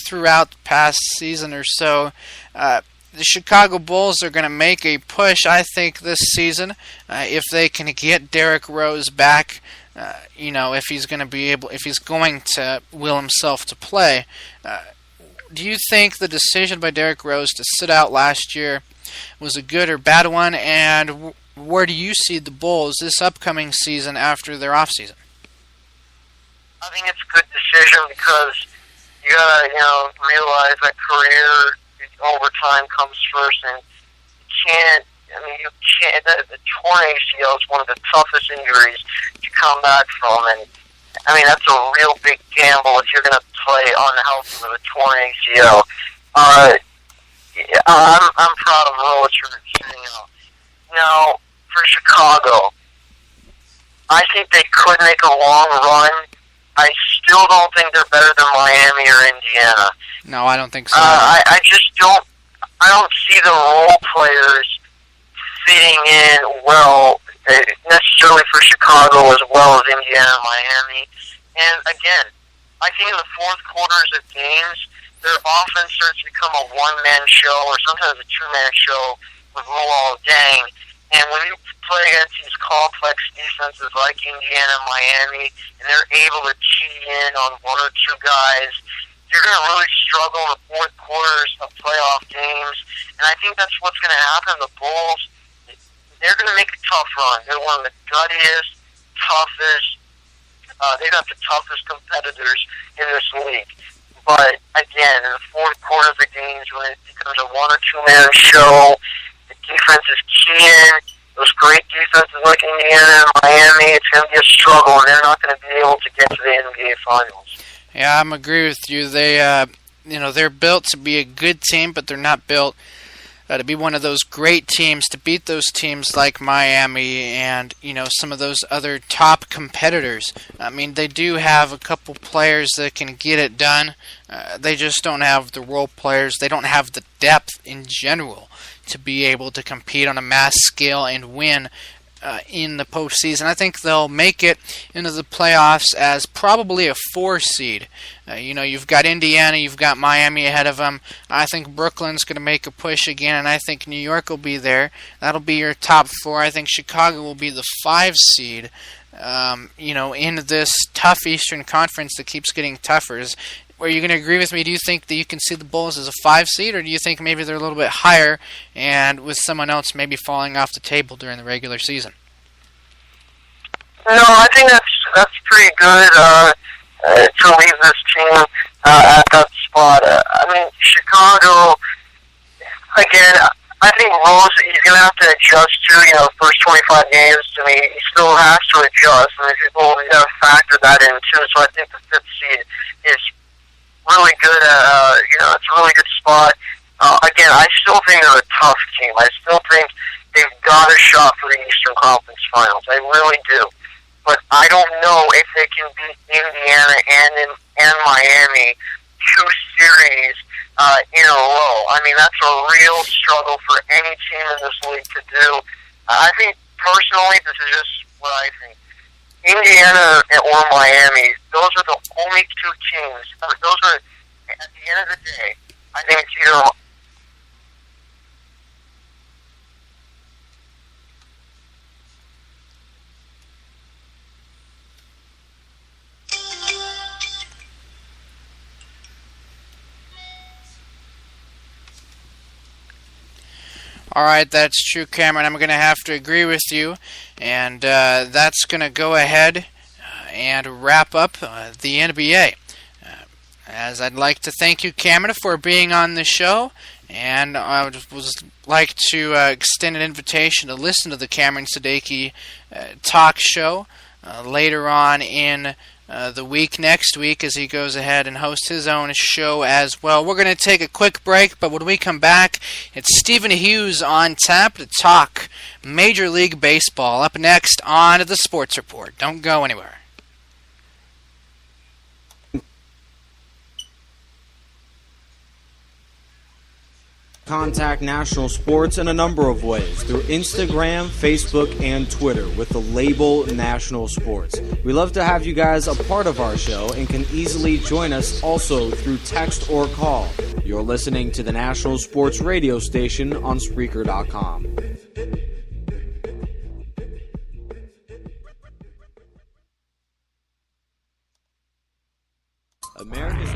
throughout the past season or so. The Chicago Bulls are going to make a push, I think, this season if they can get Derrick Rose back. If he's going to will himself to play. Do you think the decision by Derrick Rose to sit out last year was a good or bad one? And where do you see the Bulls this upcoming season after their offseason? I think it's a good decision because you gotta, realize that career over time comes first, and you can't. You can't. The torn ACL is one of the toughest injuries to come back from, and that's a real big gamble if you're going to play unhealthy with a torn ACL. I'm proud of Rose for getting out. Now, for Chicago, I think they could make a long run. I still don't think they're better than Miami or Indiana. No, I don't think so. I just don't. I don't see the role players fitting in well, necessarily for Chicago as well as Indiana and Miami. And again, I think in the fourth quarters of games, their offense starts to become a one-man show or sometimes a two-man show with Luol Deng. And when you play against these complex defenses like Indiana and Miami, and they're able to key in on one or two guys, you're going to really struggle in the fourth quarters of playoff games. And I think that's what's going to happen. The Bulls, they're going to make a tough run. They're one of the guttiest, toughest, they've got the toughest competitors in this league. But again, in the fourth quarter of the games, when it becomes a one or two-man show, the defense is keying. Those great defenses like Indiana and Miami, it's going to be a struggle, and they're not going to be able to get to the NBA Finals. Yeah, I'm agree with you. They, they're built to be a good team, but they're not built to be one of those great teams, to beat those teams like Miami and, some of those other top competitors. They do have a couple players that can get it done. They just don't have the role players. They don't have the depth in general to be able to compete on a mass scale and win in the postseason. I think they'll make it into the playoffs as probably a 4 seed. You've got Indiana, you've got Miami ahead of them. I think Brooklyn's going to make a push again, and I think New York will be there. That'll be your top 4. I think Chicago will be the 5 seed. In this tough Eastern Conference that keeps getting tougher. Are you going to agree with me? Do you think that you can see the Bulls as a 5 seed, or do you think maybe they're a little bit higher and with someone else maybe falling off the table during the regular season? No, I think that's pretty good to leave this team at that spot. Chicago, again, I think Rose, he's going to have to adjust to, the first 25 games. He still has to adjust, and people got to factor that in, too. So I think the 5th seed is really good. It's a really good spot. Again, I still think they're a tough team. I still think they've got a shot for the Eastern Conference Finals. I really do. But I don't know if they can beat Indiana and Miami 2 series in a row. That's a real struggle for any team in this league to do. I think, personally, this is just what I think. Indiana or Miami, those are the only 2 teams. Those are, at the end of the day, I think it's either. All right, that's true, Cameron. I'm going to have to agree with you, and that's going to go ahead and wrap up the NBA. As I'd like to thank you, Cameron, for being on the show, and I would like to extend an invitation to listen to the Cameron Sadeki talk show later on in the week, next week, as he goes ahead and hosts his own show as well. We're going to take a quick break, but when we come back, it's Stephen Hughes on tap to talk Major League Baseball. Up next on the Sports Report. Don't go anywhere. Contact National Sports in a number of ways through Instagram, Facebook, and Twitter with the label National Sports. We love to have you guys a part of our show and can easily join us also through text or call. You're listening to the National Sports radio station on Spreaker.com. America's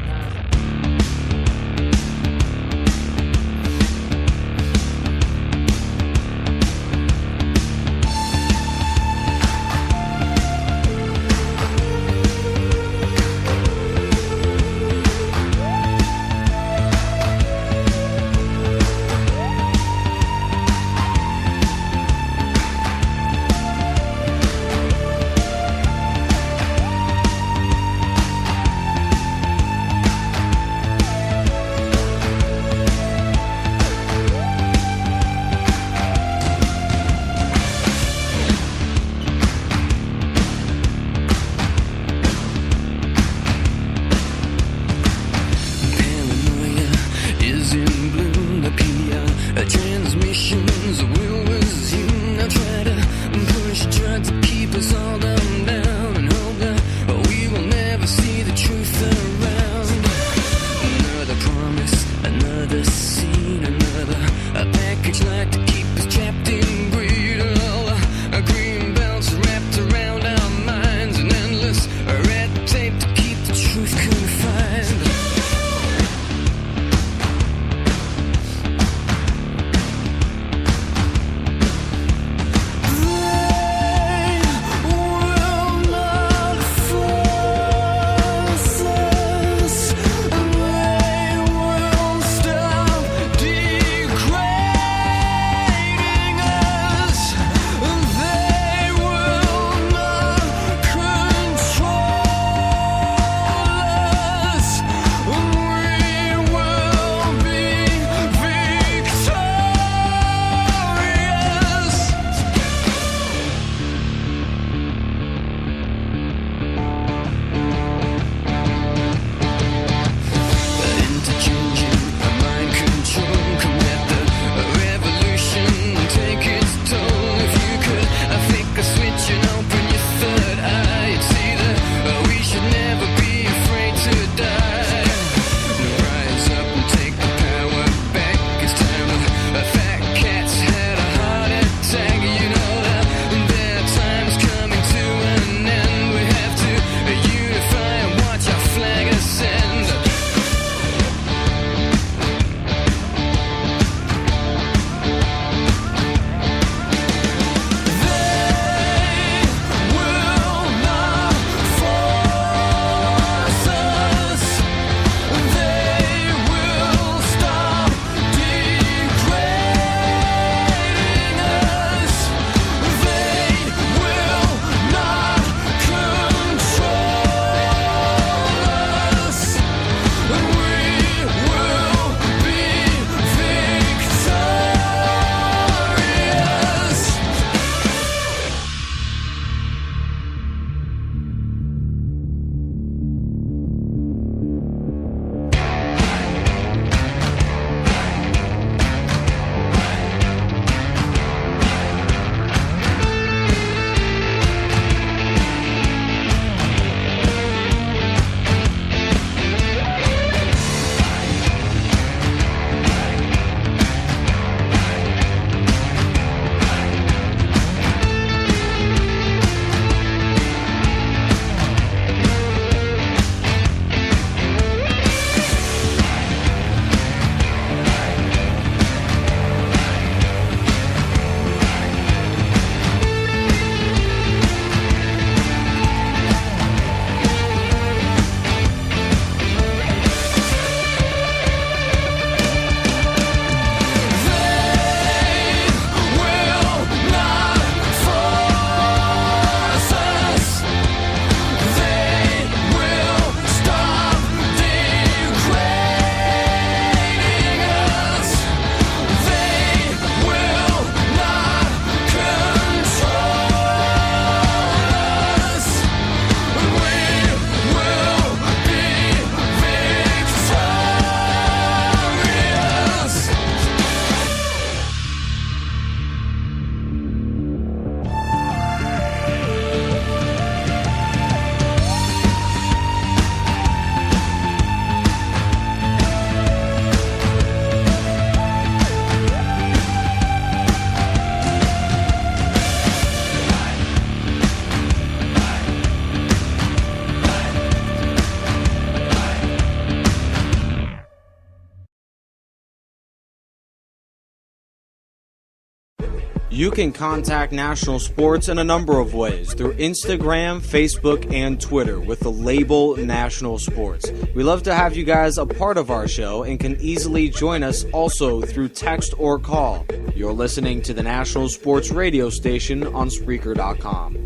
You can contact National Sports in a number of ways through Instagram, Facebook, and Twitter with the label National Sports. We love to have you guys a part of our show and can easily join us also through text or call. You're listening to the National Sports radio station on Spreaker.com.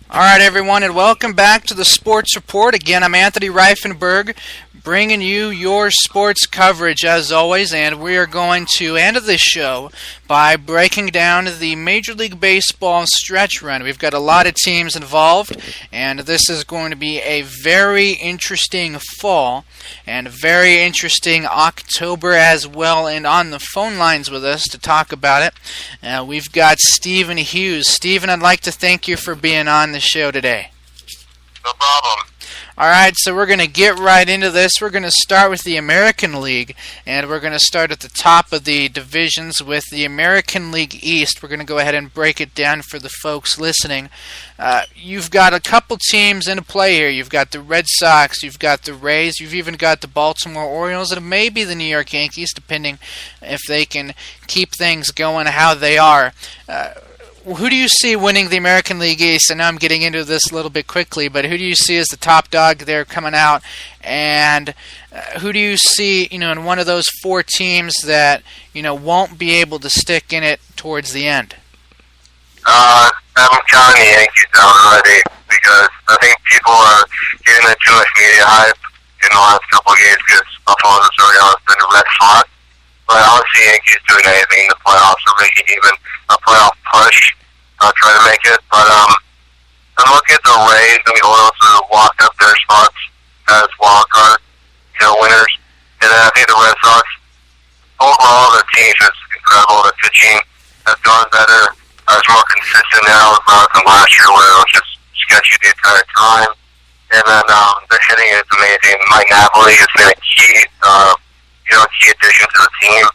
All right, everyone, and welcome back to the Sports Report. Again, I'm Anthony Rifenburg, bringing you your sports coverage as always, and we are going to end this show by breaking down the Major League Baseball stretch run. We've got a lot of teams involved, and this is going to be a very interesting fall and a very interesting October as well. And on the phone lines with us to talk about it, we've got Stephen Hughes. Stephen, I'd like to thank you for being on the show today. No problem. All right, so we're going to get right into this. We're going to start with the American League, and we're going to start at the top of the divisions with the American League East. We're going to go ahead and break it down for the folks listening. You've got a couple teams in play here. You've got the Red Sox, you've got the Rays, you've even got the Baltimore Orioles, and maybe the New York Yankees, depending if they can keep things going how they are. Who do you see winning the American League East? I know I'm getting into this a little bit quickly, but who do you see as the top dog there coming out? And who do you see, in one of those four teams that, won't be able to stick in it towards the end? I'm counting the Yankees down already because I think people are getting the too much media hype in the last couple of games because Buffalo's already been a red hot. But I don't see Yankees doing anything in the playoffs or making even a playoff push. Try to make it. But I'm looking at the Rays and the Orioles who walked up their spots as wild card, winners. And then I think the Red Sox, overall, their team is incredible. The pitching has gone better. It's more consistent now rather than last year where it was just sketchy the entire time. And then their hitting is amazing. Mike Napoli has been a key addition to the team.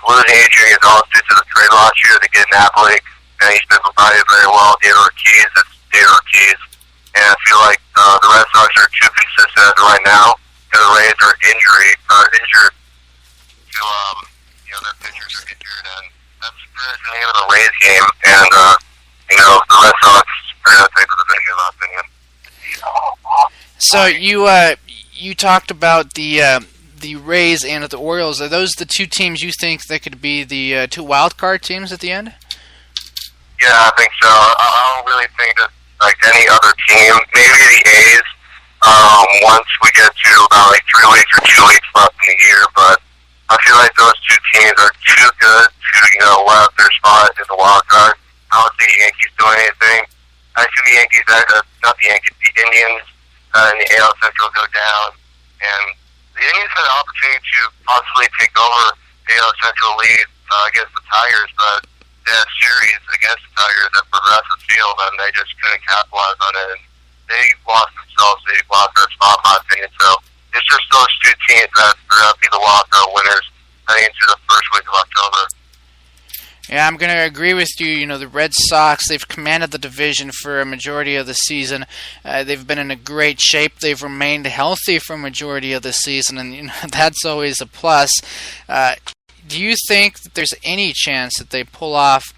Losing Adrian Gonzalez due to the trade last year to get Napoli, and he's been provided very well. David Ortiz, and I feel like the Red Sox are too consistent right now, and the Rays are injured to their pitchers are injured, and that's the name of the Rays game. And the Red Sox are going to take the division, in my opinion. So you talked about the Rays and the Orioles. Are those the two teams you think that could be the two wild card teams at the end? Yeah, I think so. I don't really think that like any other team. Maybe the A's. Once we get to about 3 weeks or 2 weeks left in the year, but I feel like those two teams are too good to let up their spot in the wild card. I don't see the Yankees doing anything. I see the Yankees, the Indians in the AL Central go down, and the Indians had an opportunity to possibly take over the AL Central lead against the Tigers, but they had a series against the Tigers at Progressive Field, and they just couldn't capitalize on it. And they lost themselves. They lost their spot, in my opinion. So it's just those two teams that are going to be the wild card winners heading into the first week of October. Yeah, I'm going to agree with you. The Red Sox, they've commanded the division for a majority of the season. They've been in a great shape. They've remained healthy for a majority of the season, and that's always a plus. Do you think that there's any chance that they pull off,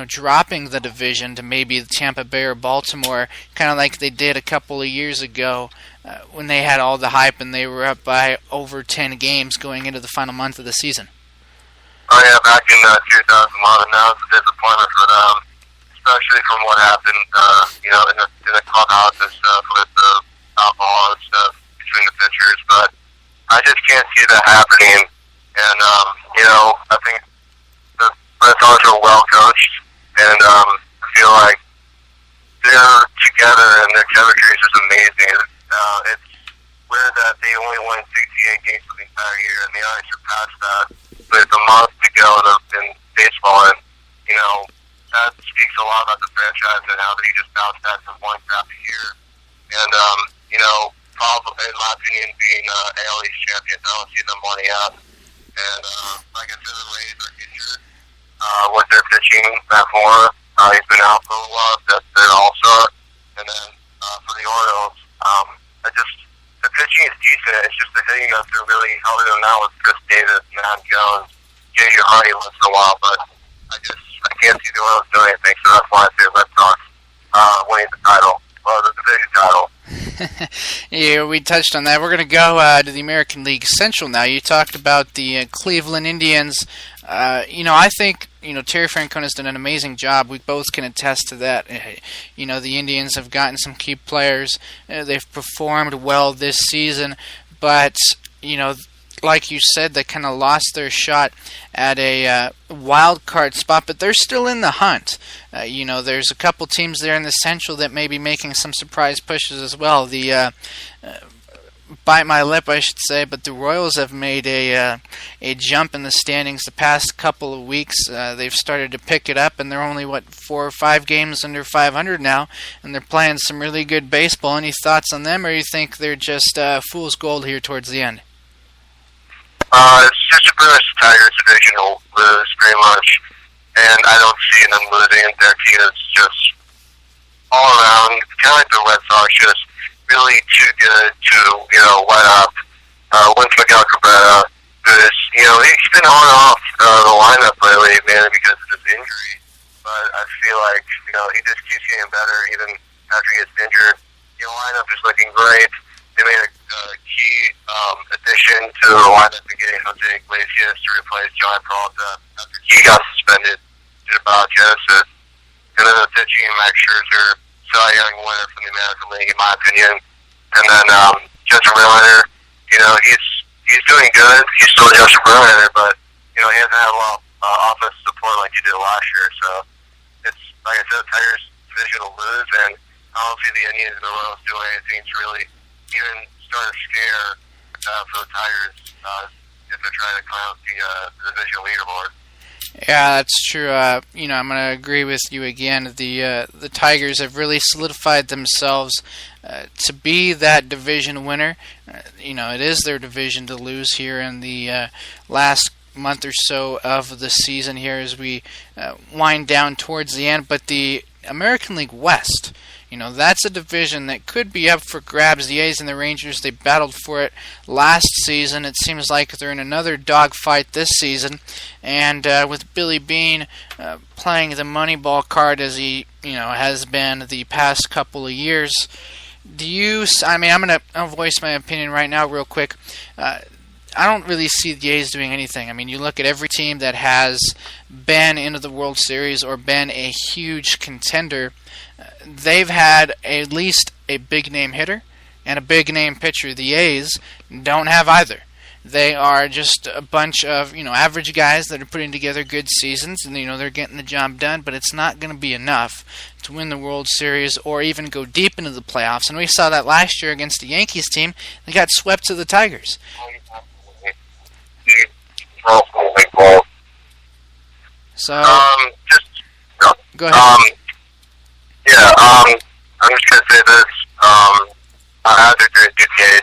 dropping the division to maybe Tampa Bay or Baltimore, kind of like they did a couple of years ago when they had all the hype and they were up by over 10 games going into the final month of the season? Oh yeah, back in 2011, that was a disappointment for them, especially from what happened, in the clubhouse and stuff with the alcohol and stuff between the pitchers. But I just can't see that happening. And I think the Red Sox are well coached, and I feel like they're together and their chemistry is just amazing. It's weird that they only won 68 games for the entire year, and they already surpassed that. But it's a month to go in baseball, and that speaks a lot about the franchise and how they just bounced back from one crappy year. And probably in my opinion, being AL East champions, I don't see them wanting out. And like I said, the Rays are injured. with their pitching, Matt Moore. He's been out for a while. That's their all-star. And then for the Orioles, the pitching is decent. It's just the hitting that's been really helping them now with Chris Davis, Matt Jones, J.J. Hardy once in a while. But I can't see the Orioles doing anything, so that's why I say Red Sox winning the title, or the division title. Yeah, we touched on that. We're going to go to the American League Central now. You talked about the Cleveland Indians. I think, Terry Francona's done an amazing job. We both can attest to that. The Indians have gotten some key players. They've performed well this season. But, like you said, they kind of lost their shot at a wild card spot, but they're still in the hunt. There's a couple teams there in the Central that may be making some surprise pushes as well. The bite my lip, I should say, but the Royals have made a jump in the standings the past couple of weeks. They've started to pick it up, and they're only 4 or 5 games under 500 now, and they're playing some really good baseball. Any thoughts on them, or you think they're just fool's gold here towards the end? It's just a pretty much the Tigers division will lose pretty much, and I don't see them losing. Their team is just all around, kind of like the Red Sox, just really too good to, let up. Once Miguel Cabrera, who's, he's been on and off the lineup lately, mainly because of his injury, but I feel like, he just keeps getting better even after he gets injured. The lineup is looking great. They made a key addition to the lineup and getting Jose Iglesias to replace John Peralta after he got suspended due to biogenesis. And then the pitching, Max Scherzer, Cy Young winner from the American League, in my opinion. And then Justin Verlander, he's doing good. He's still Justin Verlander, but, he hasn't had a lot of offensive support like he did last year. So it's, like I said, the Tigers division will lose, and I don't see the Indians and the Royals doing anything to really even start a scare for the Tigers if they're trying to climb up the division leaderboard. Yeah, that's true. I'm going to agree with you again. The Tigers have really solidified themselves to be that division winner. It is their division to lose here in the last month or so of the season here as we wind down towards the end. But the American League West, that's a division that could be up for grabs. The A's and the Rangers, they battled for it last season. It seems like they're in another dogfight this season. And with Billy Beane playing the Moneyball card as he, has been the past couple of years, I'm going to voice my opinion right now real quick. I don't really see the A's doing anything. I mean, you look at every team that has been into the World Series or been a huge contender, they've had at least a big-name hitter and a big-name pitcher. The A's don't have either. They are just a bunch of, average guys that are putting together good seasons, and, they're getting the job done, but it's not going to be enough to win the World Series or even go deep into the playoffs. And we saw that last year against the Yankees team. They got swept to the Tigers. So, go ahead. I'm just going to say this. I have to agree with you, Case.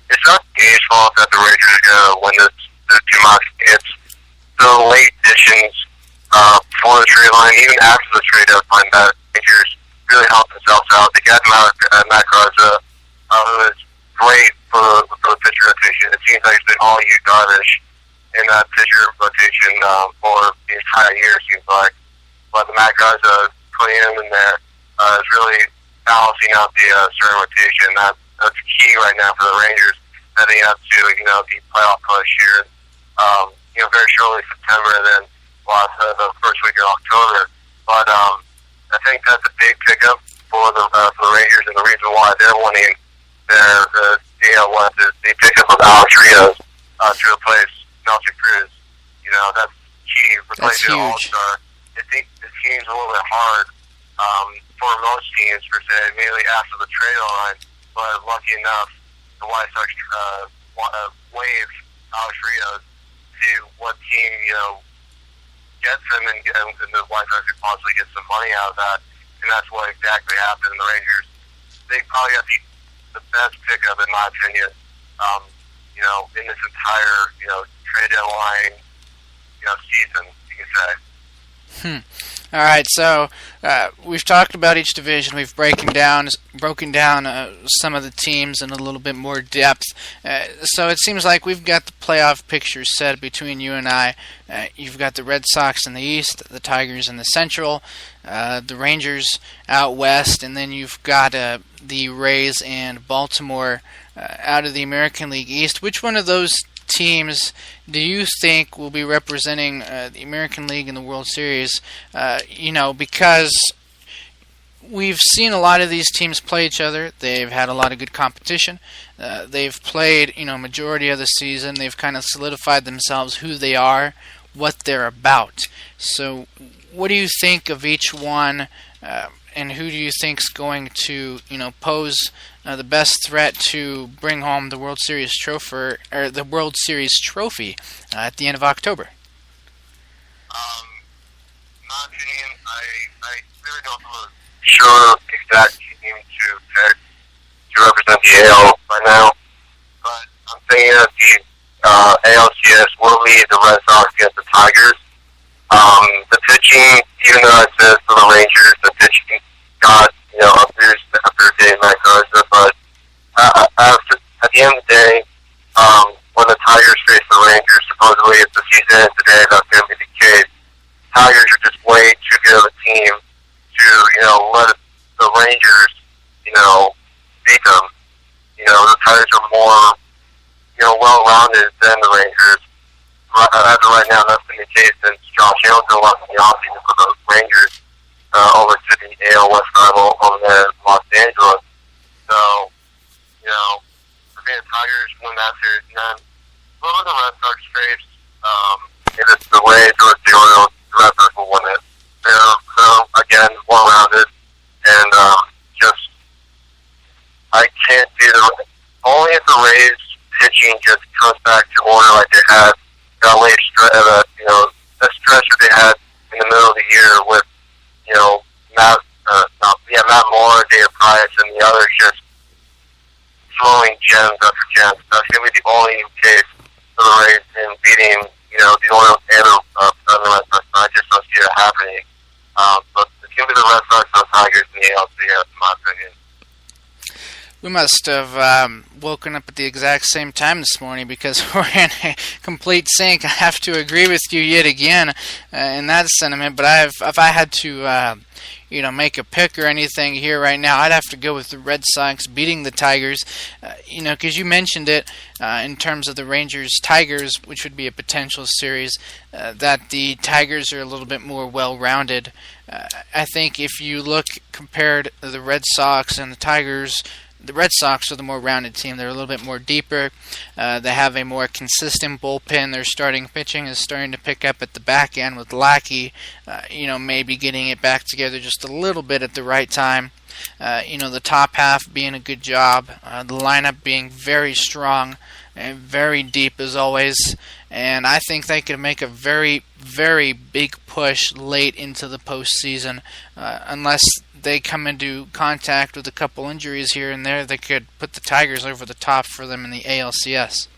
It's not the A's fault that the Rangers are going to win this too much. It's the late additions for the trade line, even after the trade deadline, that Rangers really helped themselves out. They got Matt Garza, who is great for the pitcher rotation. It seems like it's been all you garbage in that pitcher rotation for the entire year, it seems like. But the Matt Garza putting him in there is really balancing out the starting rotation. That's key right now for the Rangers heading up to the playoff push here. Very shortly September, and then the first week of October. But I think that's a big pickup for the Rangers, and the reason why they're winning their DL West is the pickup of Alex Rios to replace Nelson Cruz. That's key. Replacing an all-star. I think the team's a little bit hard for most teams, per se, mainly after the trade line. But lucky enough, the White Sox waive Alex Rios, see what team gets him, and the White Sox could possibly get some money out of that. And that's what exactly happened. The Rangers, they probably got the best pickup, in my opinion, in this entire trade deadline season, you say. All right, so we've talked about each division. We've broken down some of the teams in a little bit more depth. So it seems like we've got the playoff picture set between you and I. You've got the Red Sox in the East, the Tigers in the Central, the Rangers out West, and then you've got the Rays and Baltimore out of the American League East. Which one of those teams do you think will be representing the American League in the World Series? Because we've seen a lot of these teams play each other. They've had a lot of good competition. They've played, majority of the season. They've kind of solidified themselves who they are, what they're about. So what do you think of each one, and who do you think is going to, pose the best threat to bring home the World Series trophy, at the end of October? My opinion, I really don't know the sure exact team to pick to represent the AL right now, but I'm thinking that the ALCS will lead the Red Sox against the Tigers. The pitching, even though it says for the Rangers, the pitching got a boost after Dave Garza, but at the end of the day, when the Tigers face the Rangers, supposedly if the season ends today, that's going to be the case. Tigers are just way too good of a team to, let the Rangers, beat them. The Tigers are more, well-rounded than the Rangers. As of right now, that's been the case since Josh Hamilton left in the offseason for the Rangers over to the AL West rival over there in Los Angeles. So, for me, the Tigers win that series. And then, what was the Red Sox face? If it's the Rays or the Orioles, the Red Sox will win it. They're again, well-rounded, and I can't do only if the Rays pitching just comes back to order like they had that late stretch, the stretch that they had in the middle of the year with, Matt Moore, David Price, and the others just throwing gems after gems. That's going to be the only case for the Rays in beating, the Orioles and the Red Sox. I just don't see it happening. But it's going to be the Red Sox and the Tigers in the ALCS, in my opinion. We must have woken up at the exact same time this morning because we're in a complete sync. I have to agree with you yet again in that sentiment. But if I had to, make a pick or anything here right now, I'd have to go with the Red Sox beating the Tigers. Because you mentioned it in terms of the Rangers-Tigers, which would be a potential series, that the Tigers are a little bit more well-rounded. I think if you look compared the Red Sox and the Tigers, the Red Sox are the more rounded team. They're a little bit more deeper. They have a more consistent bullpen. Their starting pitching is starting to pick up at the back end with Lackey, maybe getting it back together just a little bit at the right time. The top half being a good job. The lineup being very strong and very deep as always. And I think they could make a very, very big push late into the postseason. Unless they come into contact with a couple injuries here and there, they could put the Tigers over the top for them in the ALCS.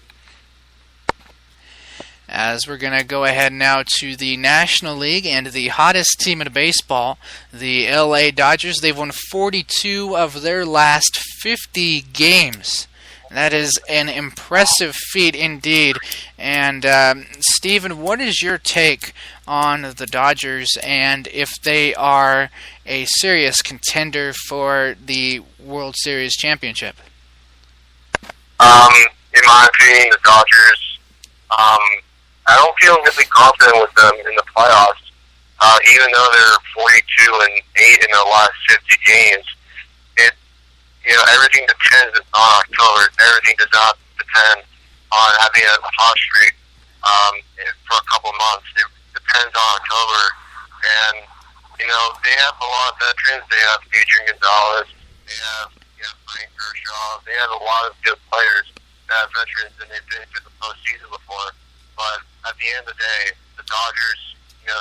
As we're going to go ahead now to the National League and the hottest team in baseball, the LA Dodgers. They've won 42 of their last 50 games. That is an impressive feat indeed. And Steven, what is your take on the Dodgers and if they are a serious contender for the World Series championship? In my opinion, the Dodgers, I don't feel really confident with them in the playoffs. Even though they're 42-8 in their last 50 games, everything depends on October. Everything does not depend on having a hot streak for a couple months. It depends on October. And, they have a lot of veterans. They have Adrian Gonzalez. They have Frank Kershaw. They have a lot of good players that have veterans, and they've been to the postseason before. But at the end of the day, the Dodgers,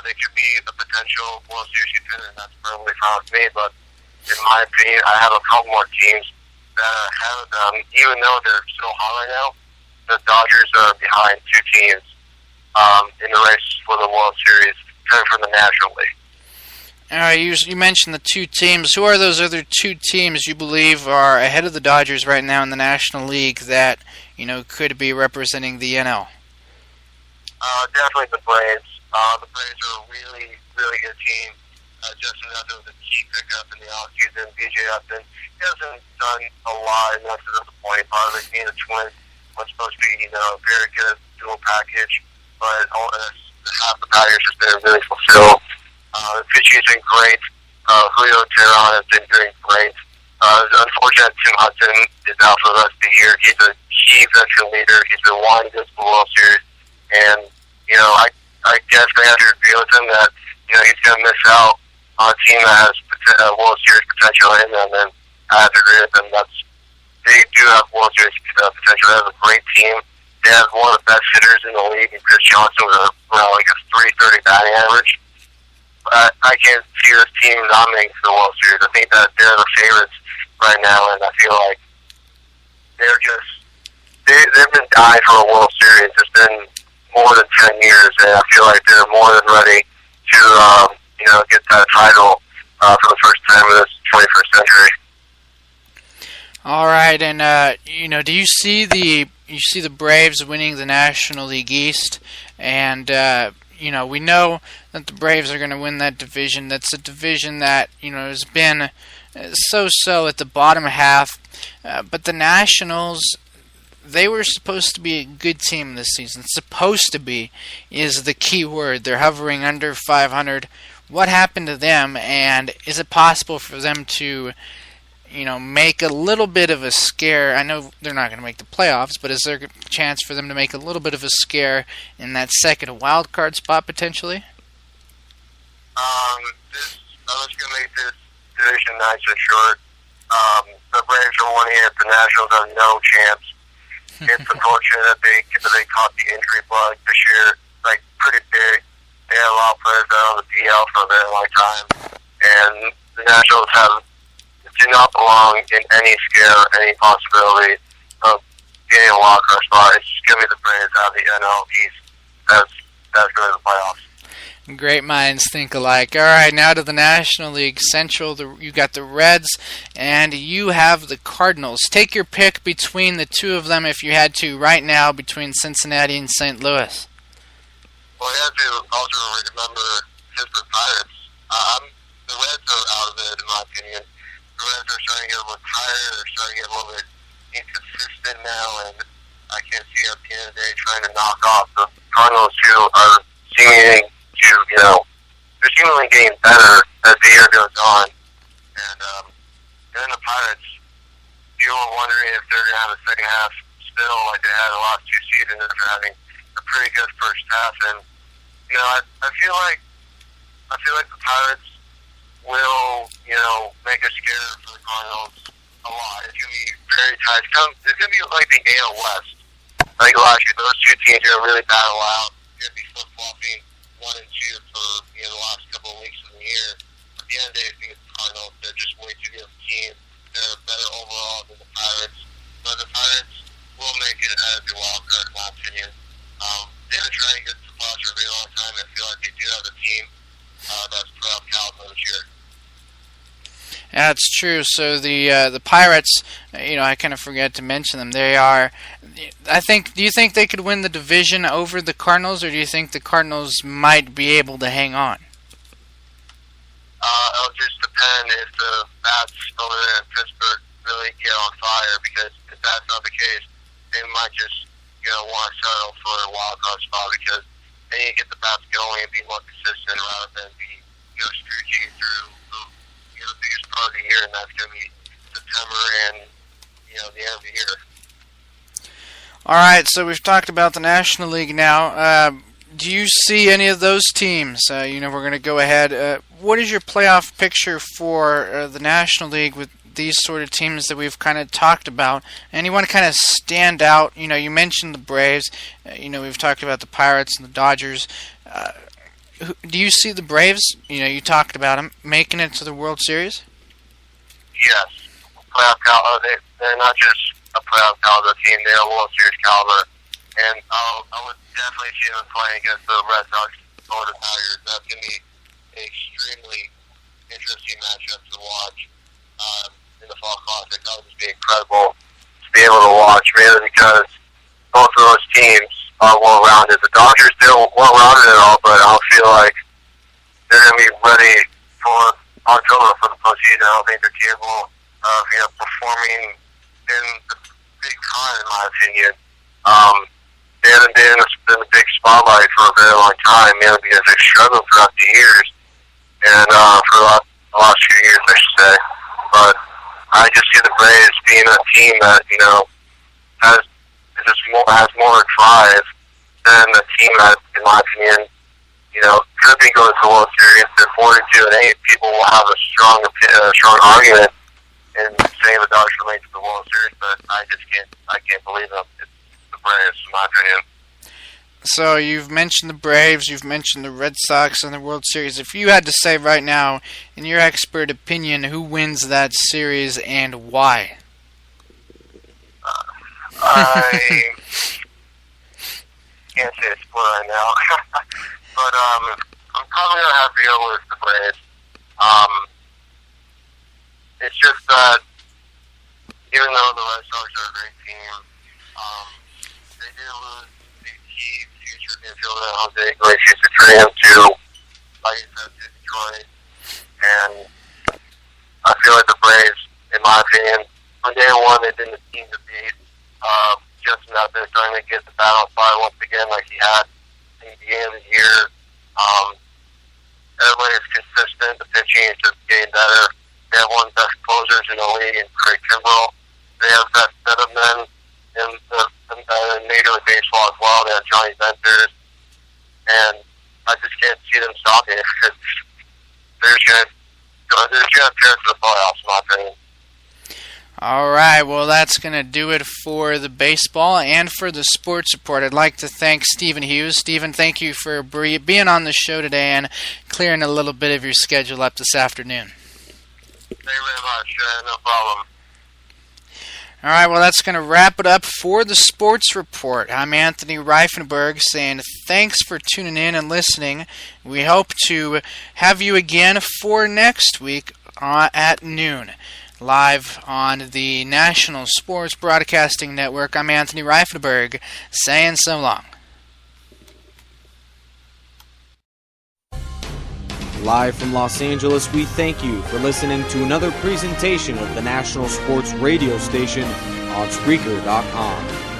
they could be a potential World Series contender, and that's firmly fine with me. But in my opinion, I have a couple more teams that are ahead of them. Even though they're so hot right now, the Dodgers are behind two teams in the race for the World Series. coming from the National League. You mentioned the two teams. Who are those other two teams you believe are ahead of the Dodgers right now in the National League that could be representing the NL? Definitely the Braves. The Braves are a really, really good team. Justin Upton was a key pickup in the offseason. BJ Upton, he hasn't done a lot, and that's a disappointing part of it. Being a twin was supposed to be, a very good dual package, but half the package has been really fulfilled. Pitching has been great. Julio Teheran has been doing great. Unfortunately, Tim Hudson is out for the rest of the year. He's a key veteran leader. He's been wanting to go to the World Series, and I guess they have to agree with him that he's going to miss out on a team that has World Series potential in them, and I have to agree with them. They do have World Series potential. They have a great team. They have one of the best hitters in the league, and Chris Johnson with around like a 330 batting average. But I can't see this team not making the World Series. I think that they're the favorites right now, and I feel like they've been dying for a World Series. It's been more than 10 years, and I feel like they're more than ready to get that title for the first time in this 21st century. All right, and do you see the Braves winning the National League East? And we know that the Braves are going to win that division. That's a division that has been so-so at the bottom half. But the Nationals, they were supposed to be a good team this season. Supposed to be is the key word. They're hovering under 500. What happened to them, and is it possible for them to make a little bit of a scare? I know they're not going to make the playoffs, but is there a chance for them to make a little bit of a scare in that second wild card spot potentially? I'm just going to make this division nice and short. The Braves are winning it. The Nationals have no chance. It's unfortunate that they caught the injury bug this year, pretty big. They had a lot of players out on the DL for a very long time, and the Nationals do not belong in any scare, any possibility of getting a wild card spot. It's going to be the Braves out of the NL East. That's going to the playoffs. Great minds think alike. All right, now to the National League Central. You got the Reds, and you have the Cardinals. Take your pick between the two of them if you had to right now between Cincinnati and St. Louis. Well, you have to also remember Pittsburgh Pirates. The Reds are out of it, in my opinion. The Reds are starting to get a little tired. They're starting to get a little bit inconsistent now, and I can't see at the end of the day trying to knock off the Cardinals, who are seeming to, they're seemingly getting better as the year goes on. And then the Pirates, people are wondering if they're going to have a second half spill like they had the last two seasons after having a pretty good first half. And I feel like the Pirates will, make a scare for the Cardinals a lot. It's going to be very tight. It's going to be like the AL West. Like last year, those two teams are going to really battle out. They're going to be flip-flopping 1 and 2 for the last couple of weeks of the year. At the end of the day, I think it's the Cardinals. They're just way too good of a team. They're better overall than the Pirates. But the Pirates will make it as a wild card, in my opinion. They've been trying to get to the playoffs for a very long time. I feel like they do have a team that's put up caliber this year. That's true. So the Pirates, I kind of forget to mention them. They are, do you think they could win the division over the Cardinals, or do you think the Cardinals might be able to hang on? It'll just depend if the bats over there in Pittsburgh really get on fire, because if that's not the case, they might just want to settle for a wild card spot, because they need to get the bats going and be more consistent rather than be streaky through the biggest part of the year, and that's going to be September and the end of the year. All right, so we've talked about the National League now. Do you see any of those teams? We're going to go ahead. What is your playoff picture for the National League with these sort of teams that we've kind of talked about? Anyone kind of stand out? You mentioned the Braves. We've talked about the Pirates and the Dodgers. Do you see the Braves? You talked about them making it to the World Series. Yes, playoff caliber. They're not just a playoff caliber team; they're a World Series caliber. And I would definitely see them playing against the Red Sox Florida Tigers. That's going to be an extremely interesting matchup to watch in the Fall Classic. That would just be incredible to be able to watch, mainly because both of those teams are well-rounded. The Dodgers, they're well-rounded and all, but I don't feel like they're going to be ready for October for the postseason. I don't think they're capable of, performing in the big time, in my opinion. They haven't been in the big spotlight for a very long time, mainly because they've struggled throughout the years, and for the last few years, I should say. But I just see the Braves being a team that, has more drive than the team that, in my opinion, could be going to the World Series. They're 42-8. People will have a strong argument in saying the Dodgers will make it to the World Series, but I can't believe them. It's the Braves, in my opinion. So you've mentioned the Braves, you've mentioned the Red Sox in the World Series. If you had to say right now, in your expert opinion, who wins that series and why? I can't say a split right now, but I'm probably going to have to go with the Braves. It's just that even though the Red Sox are a great team, they did lose the key future infielder Jose Iglesias to trade him to, like you said, to Detroit. And I feel like the Braves, in my opinion, from day one, they've been the team to beat. Justin out there starting to get the bat on fire once again, like he had in the beginning of the year. Everybody is consistent. The pitching is just getting better. They have one of the best closers in the league in Craig Kimbrell. They have the best setup men in Major League Baseball as well. They have Johnny Venters. And I just can't see them stopping it because they're just going to tear to the playoffs, in my opinion. All right, well, that's going to do it for the baseball and for the sports report. I'd like to thank Stephen Hughes. Stephen, thank you for being on the show today and clearing a little bit of your schedule up this afternoon. Thank you very much. No problem. All right, well, that's going to wrap it up for the sports report. I'm Anthony Rifenburg saying thanks for tuning in and listening. We hope to have you again for next week at noon. Live on the National Sports Broadcasting Network, I'm Anthony Rifenburg, saying so long. Live from Los Angeles, we thank you for listening to another presentation of the National Sports Radio Station on Spreaker.com.